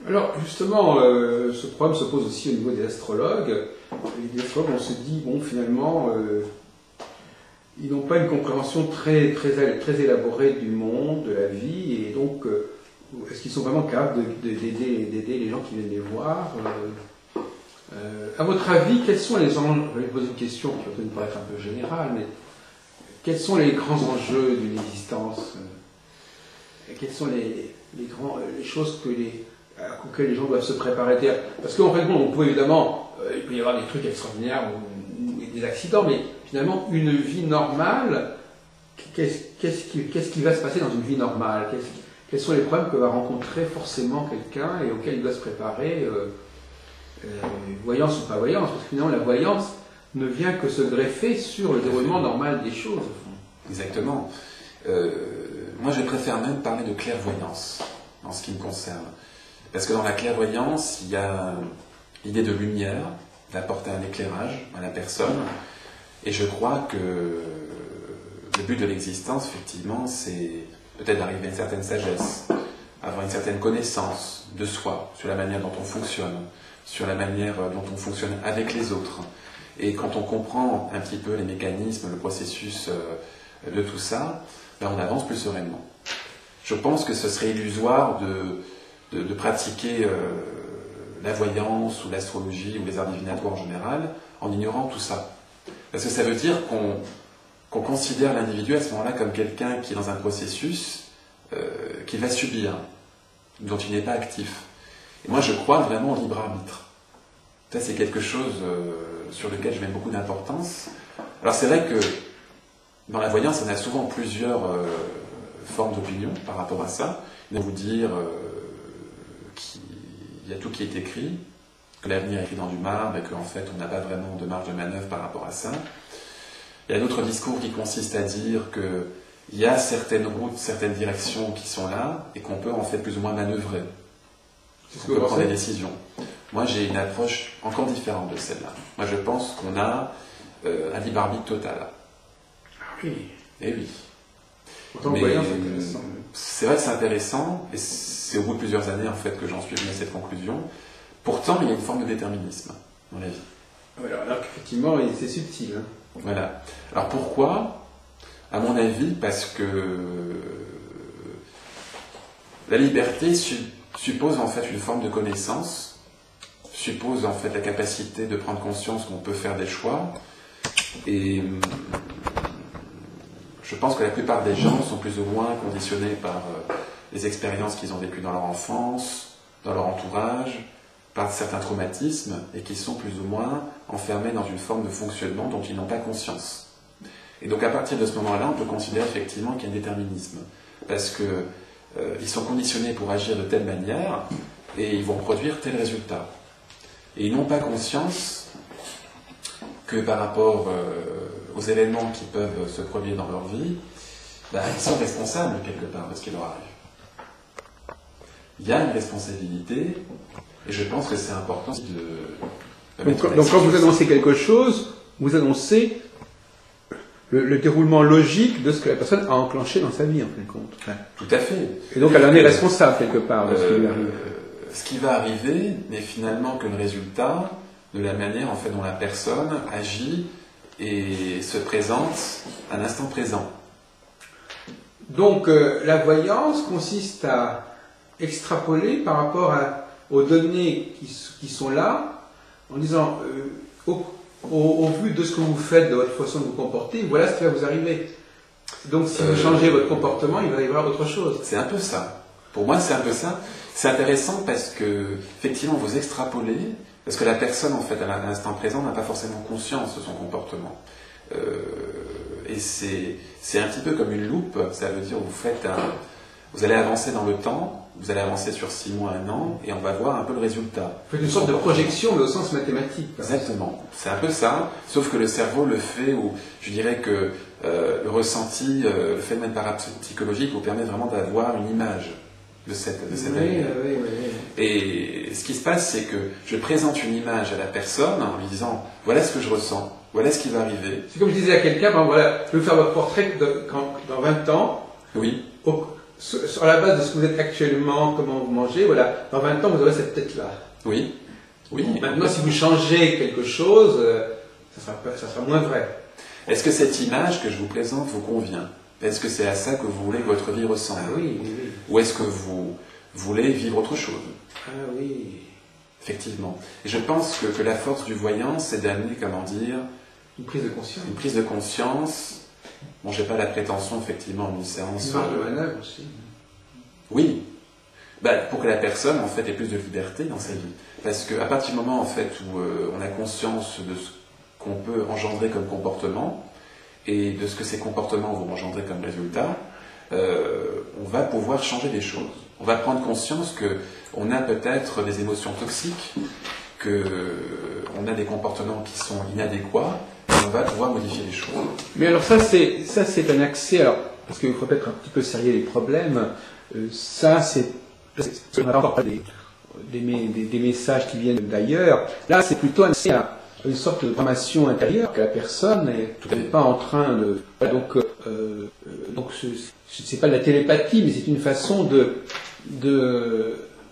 Alors justement, ce problème se pose aussi au niveau des astrologues. Les astrologues, on se dit, bon, finalement, ils n'ont pas une compréhension très élaborée du monde, de la vie, et donc, est-ce qu'ils sont vraiment capables d'aider les gens qui viennent les voir à votre avis, quels sont les enjeux? Je vais poser une question qui va peut-être paraître un peu générale, mais quels sont les grands enjeux d'une existence? Quelles sont les choses auxquelles les gens doivent se préparer? Parce qu'en fait, on peut évidemment, il peut y avoir des trucs extraordinaires ou des accidents, mais finalement, une vie normale, qu'est-ce qui va se passer dans une vie normale? Quels sont les problèmes que va rencontrer forcément quelqu'un et auxquels il doit se préparer, voyance ou pas voyance? Parce que finalement, la voyance ne vient que se greffer sur le déroulement normal des choses.
Exactement. Moi, je préfère même parler de clairvoyance, en ce qui me concerne. Parce que dans la clairvoyance, il y a l'idée de lumière, d'apporter un éclairage à la personne. Et je crois que le but de l'existence, effectivement, c'est peut-être d'arriver à une certaine sagesse, avoir une certaine connaissance de soi, sur la manière dont on fonctionne, sur la manière dont on fonctionne avec les autres. Et quand on comprend un petit peu les mécanismes, le processus de tout ça, on avance plus sereinement. Je pense que ce serait illusoire de pratiquer la voyance ou l'astrologie ou les arts divinatoires en général en ignorant tout ça. Parce que ça veut dire qu'on considère l'individu à ce moment-là comme quelqu'un qui est dans un processus qu'il va subir, dont il n'est pas actif. Et moi, je crois vraiment au libre arbitre. Ça, c'est quelque chose sur lequel je mets beaucoup d'importance. Alors, c'est vrai que dans la voyance, on a souvent plusieurs formes d'opinion par rapport à ça. Ils vont vous dire qu'il y a tout qui est écrit, que l'avenir est écrit dans du marbre et qu'en fait, on n'a pas vraiment de marge de manœuvre par rapport à ça. Il y a un autre discours qui consiste à dire qu'il y a certaines routes, certaines directions qui sont là et qu'on peut en fait plus ou moins manœuvrer. On peut prendre des décisions. Moi, j'ai une approche encore différente de celle-là. Moi, je pense qu'on a un libre arbitre total.
Ah oui.
Eh oui.
Mais
c'est vrai que c'est intéressant, et c'est au bout de plusieurs années en fait que j'en suis venu à cette conclusion. Pourtant, il y a une forme de déterminisme dans la vie.
Oui, alors qu'effectivement, c'est subtil. Hein.
Voilà. Alors pourquoi? À mon avis, parce que la liberté suppose en fait une forme de connaissance, suppose en fait la capacité de prendre conscience qu'on peut faire des choix, et je pense que la plupart des gens sont plus ou moins conditionnés par les expériences qu'ils ont vécues dans leur enfance, dans leur entourage, par certains traumatismes, et qui sont plus ou moins enfermés dans une forme de fonctionnement dont ils n'ont pas conscience. Et donc à partir de ce moment-là, on peut considérer effectivement qu'il y a un déterminisme. Parce que ils sont conditionnés pour agir de telle manière et ils vont produire tel résultat. Et ils n'ont pas conscience que par rapport aux événements qui peuvent se produire dans leur vie, ils sont responsables quelque part de ce qui leur arrive. Il y a une responsabilité, et je pense que c'est important de
donc quand vous annoncez quelque chose, vous annoncez le déroulement logique de ce que la personne a enclenché dans sa vie, en fin de compte.
Tout à fait.
Et donc elle en est responsable quelque part de ce qui lui arrive.
Ce qui va arriver n'est finalement que le résultat de la manière en fait dont la personne agit et se présente à l'instant présent.
Donc la voyance consiste à extrapoler par rapport aux données qui sont là, en disant au vu de ce que vous faites, de votre façon de vous comporter, voilà ce qui va vous arriver. Donc si vous changez votre comportement, il va y avoir autre chose.
C'est un peu ça. Pour moi, c'est un peu ça. C'est intéressant parce que, effectivement, vous extrapolez, parce que la personne, en fait, à l'instant présent, n'a pas forcément conscience de son comportement. Et c'est un petit peu comme une loupe, ça veut dire vous allez avancer dans le temps, vous allez avancer sur 6 mois, 1 an, et on va voir un peu le résultat.
Vous faites une sorte de projection, mais au sens mathématique.
Exactement, c'est un peu ça, sauf que le cerveau le fait, ou je dirais que le ressenti, le phénomène parapsychologique vous permet vraiment d'avoir une image de cette réalité.
Oui.
Et ce qui se passe, c'est que je présente une image à la personne en lui disant « voilà ce que je ressens, voilà ce qui va arriver ».
C'est comme je disais à quelqu'un, voilà, je veux faire votre portrait dans 20 ans.
Oui.
Sur la base de ce que vous êtes actuellement, comment vous mangez, voilà, dans 20 ans, vous aurez cette tête-là.
Oui.
Maintenant, si vous changez quelque chose, ça sera moins vrai.
Est-ce que cette image que je vous présente vous convient ? Est-ce que c'est à ça que vous voulez que votre vie ressemble ?
Ah oui.
Ou est-ce que vous voulez vivre autre chose ?
Ah oui.
Effectivement. Et je pense que la force du voyant, c'est d'amener, comment dire...
Une prise de conscience.
Une prise de conscience. Bon, j'ai pas la prétention, effectivement, d'une séance...
Une marge de manœuvre aussi.
Oui. Pour que la personne, en fait, ait plus de liberté dans sa vie. Parce qu'à partir du moment, en fait, où on a conscience de ce qu'on peut engendrer comme comportement, et de ce que ces comportements vont engendrer comme résultat, on va pouvoir changer les choses. On va prendre conscience qu'on a peut-être des émotions toxiques, qu'on a des comportements qui sont inadéquats, et on va pouvoir modifier les choses.
Mais alors ça c'est un accès, alors, parce qu'il faut peut-être un petit peu sérieux les problèmes, on n'a encore pas des messages qui viennent d'ailleurs, là c'est plutôt un accès à une sorte de formation intérieure que la personne n'est pas en train de... Donc c'est pas de la télépathie, mais c'est une façon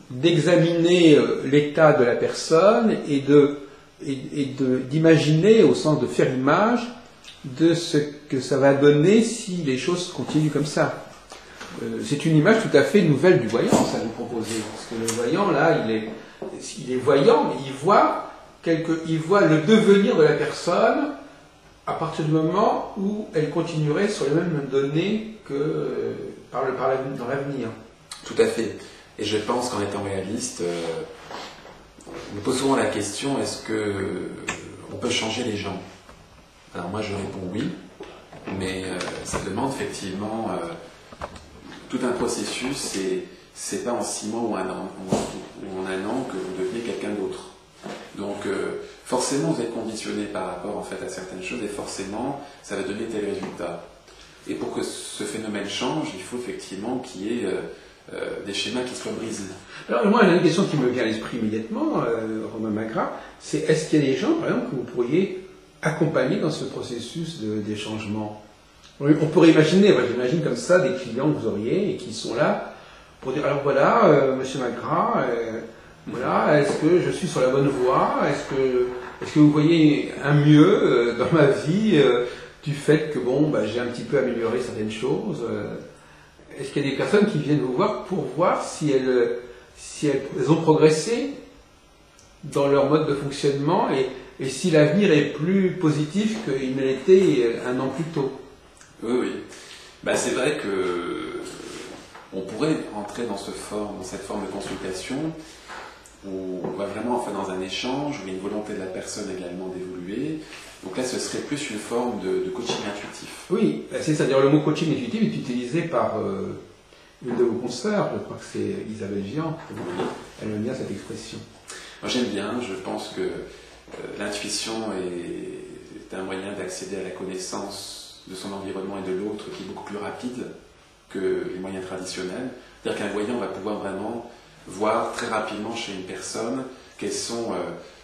d'examiner l'état de la personne et d'imaginer, au sens de faire image, de ce que ça va donner si les choses continuent comme ça. C'est une image tout à fait nouvelle du voyant, ça vous proposez. Parce que le voyant, là, il est voyant, mais il voit le devenir de la personne à partir du moment où elle continuerait sur les mêmes données que dans l'avenir.
Tout à fait. Et je pense qu'en étant réaliste, on me pose souvent la question, est-ce qu'on peut changer les gens ? Alors moi je réponds oui, mais ça demande effectivement tout un processus, et c'est pas en 6 mois ou en un an que vous devenez quelqu'un d'autre. Donc forcément vous êtes conditionné par rapport en fait à certaines choses, et forcément ça va donner tel résultat. Et pour que ce phénomène change, il faut effectivement qu'il y ait des schémas qui soient brisés.
Alors moi, il y a une question qui me vient à l'esprit immédiatement, Romain Magras, c'est est-ce qu'il y a des gens, par exemple, que vous pourriez accompagner dans ce processus des changements ? On pourrait imaginer, j'imagine comme ça, des clients que vous auriez et qui sont là pour dire, alors voilà, monsieur Magras, voilà, est-ce que je suis sur la bonne voie ? Est-ce que vous voyez un mieux dans ma vie du fait que j'ai un petit peu amélioré certaines choses ? Est-ce qu'il y a des personnes qui viennent vous voir pour voir si elles ont progressé dans leur mode de fonctionnement et si l'avenir est plus positif qu'il ne l'était 1 an plus tôt ?
Oui. C'est vrai que on pourrait entrer dans cette forme de consultation où on va vraiment dans un échange, où il y a une volonté de la personne également d'évoluer. Donc là, ce serait plus une forme de coaching intuitif.
Oui, c'est-à-dire le mot coaching intuitif est utilisé par une de vos consoeurs, je crois que c'est Isabelle Vian, elle aime bien cette expression.
Moi j'aime bien, je pense que l'intuition est un moyen d'accéder à la connaissance de son environnement et de l'autre qui est beaucoup plus rapide que les moyens traditionnels. C'est-à-dire qu'un voyant va pouvoir vraiment voir très rapidement chez une personne quels sont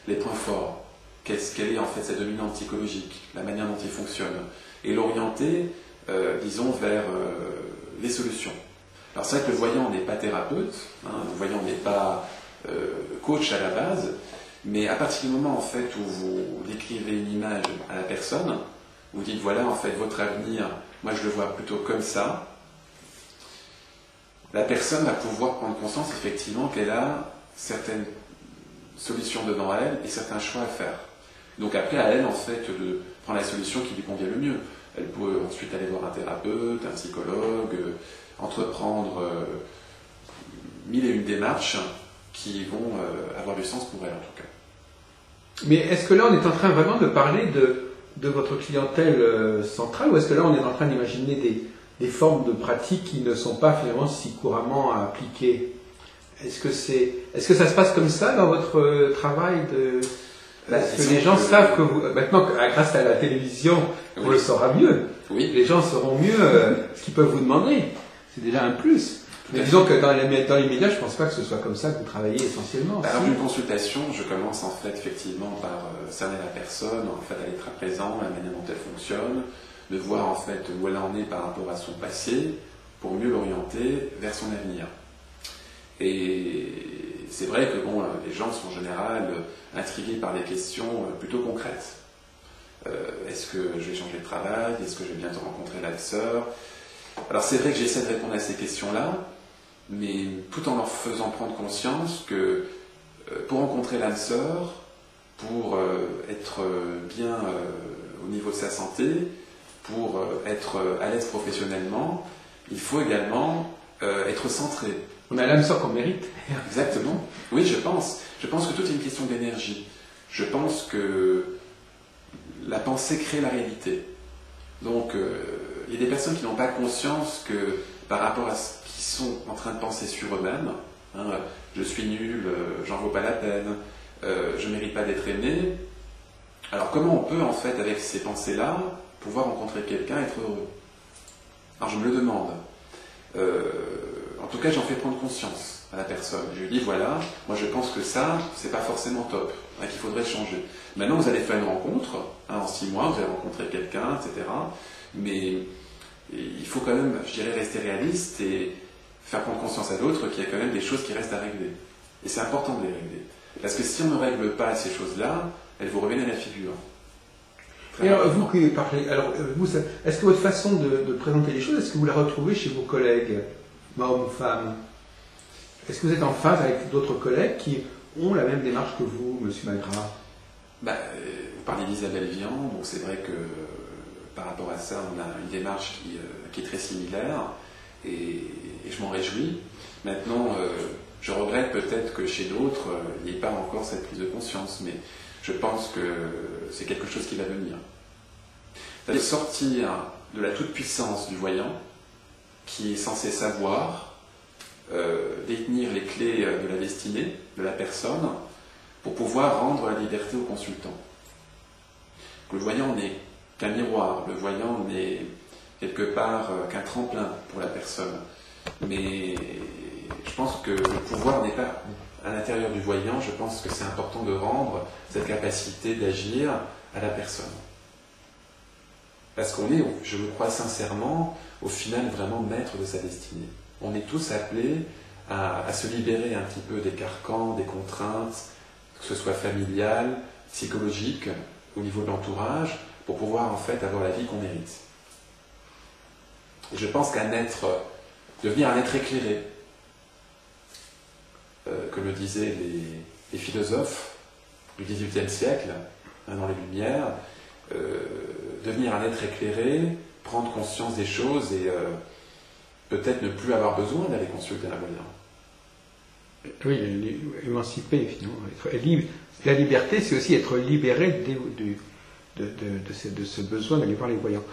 les points forts, quelle est en fait sa dominante psychologique, la manière dont il fonctionne, et l'orienter, disons, vers les solutions. Alors c'est vrai que le voyant n'est pas thérapeute, le voyant n'est pas coach à la base, mais à partir du moment en fait où vous décrivez une image à la personne, vous dites voilà en fait votre avenir, moi je le vois plutôt comme ça, la personne va pouvoir prendre conscience effectivement qu'elle a certaines solutions devant elle et certains choix à faire. Donc après à elle en fait de prendre la solution qui lui convient le mieux. Elle peut ensuite aller voir un thérapeute, un psychologue, entreprendre mille et une démarches qui vont avoir du sens pour elle en tout cas.
Mais est-ce que là on est en train vraiment de parler de votre clientèle centrale, ou est-ce que là on est en train d'imaginer des formes de pratiques qui ne sont pas finalement si couramment appliquées? Est-ce que ça se passe comme ça dans votre travail Est-ce que les gens savent que vous... Maintenant, grâce à la télévision, on le saura mieux.
Oui.
Les gens sauront mieux ce qu'ils peuvent vous demander. C'est déjà un plus. Mais disons que dans les médias, je ne pense pas que ce soit comme ça que vous travaillez essentiellement.
Alors, d'une consultation, je commence en fait effectivement par cerner la personne, en fait à l'être à présent, la manière dont elle fonctionne, de voir en fait où elle en est par rapport à son passé, pour mieux l'orienter vers son avenir. Et c'est vrai que bon, les gens sont en général intrigués par des questions plutôt concrètes. Est-ce que je vais changer de travail? Est-ce que je vais bientôt rencontrer l'âme sœur? Alors c'est vrai que j'essaie de répondre à ces questions-là, mais tout en leur faisant prendre conscience que pour rencontrer l'âme sœur, pour être bien au niveau de sa santé, pour être à l'aise professionnellement, il faut également être centré.
On a l'âme sœur qu'on mérite.
Exactement. Oui, je pense. Je pense que tout est une question d'énergie. Je pense que la pensée crée la réalité. Donc, il y a des personnes qui n'ont pas conscience que par rapport à ce qu'ils sont en train de penser sur eux-mêmes, je suis nul, j'en vaux pas la peine, je mérite pas d'être aimé. Alors, comment on peut, en fait, avec ces pensées-là, pouvoir rencontrer quelqu'un et être heureux? Alors, je me le demande. En tout cas, j'en fais prendre conscience à la personne. Je lui dis, voilà, moi je pense que ça, c'est pas forcément top, qu'il faudrait changer. Maintenant, vous allez faire une rencontre, en 6 mois, vous allez rencontrer quelqu'un, etc. Mais il faut quand même, je dirais, rester réaliste et faire prendre conscience à l'autre qu'il y a quand même des choses qui restent à régler. Et c'est important de les régler. Parce que si on ne règle pas ces choses-là, elles vous reviennent à la figure.
Et alors, vous qui parlez, est-ce que votre façon de présenter les choses, est-ce que vous la retrouvez chez vos collègues, hommes ou femmes? Est-ce que vous êtes en phase avec d'autres collègues qui ont la même démarche que vous, monsieur Magras?
Vous parlez d'Isabelle Vian, donc c'est vrai que par rapport à ça, on a une démarche qui est très similaire, et je m'en réjouis. Maintenant, je regrette peut-être que chez d'autres, il n'y ait pas encore cette prise de conscience, mais je pense que c'est quelque chose qui va venir. C'est-à-dire sortir de la toute-puissance du voyant, qui est censé savoir détenir les clés de la destinée de la personne pour pouvoir rendre la liberté au consultant. Le voyant n'est qu'un miroir, le voyant n'est quelque part qu'un tremplin pour la personne. Mais je pense que le pouvoir n'est pas à l'intérieur du voyant, je pense que c'est important de rendre cette capacité d'agir à la personne. Parce qu'on est, je le crois sincèrement, au final vraiment maître de sa destinée. On est tous appelés à se libérer un petit peu des carcans, des contraintes, que ce soit familial, psychologique, au niveau de l'entourage, pour pouvoir en fait avoir la vie qu'on mérite. Et je pense devenir un être éclairé, comme le disaient les philosophes du XVIIIe siècle, dans les Lumières, devenir un être éclairé, prendre conscience des choses et peut-être ne plus avoir besoin d'aller consulter un voyant.
Oui, émanciper finalement. Être libre. La liberté, c'est aussi être libéré de ce besoin d'aller voir les voyants.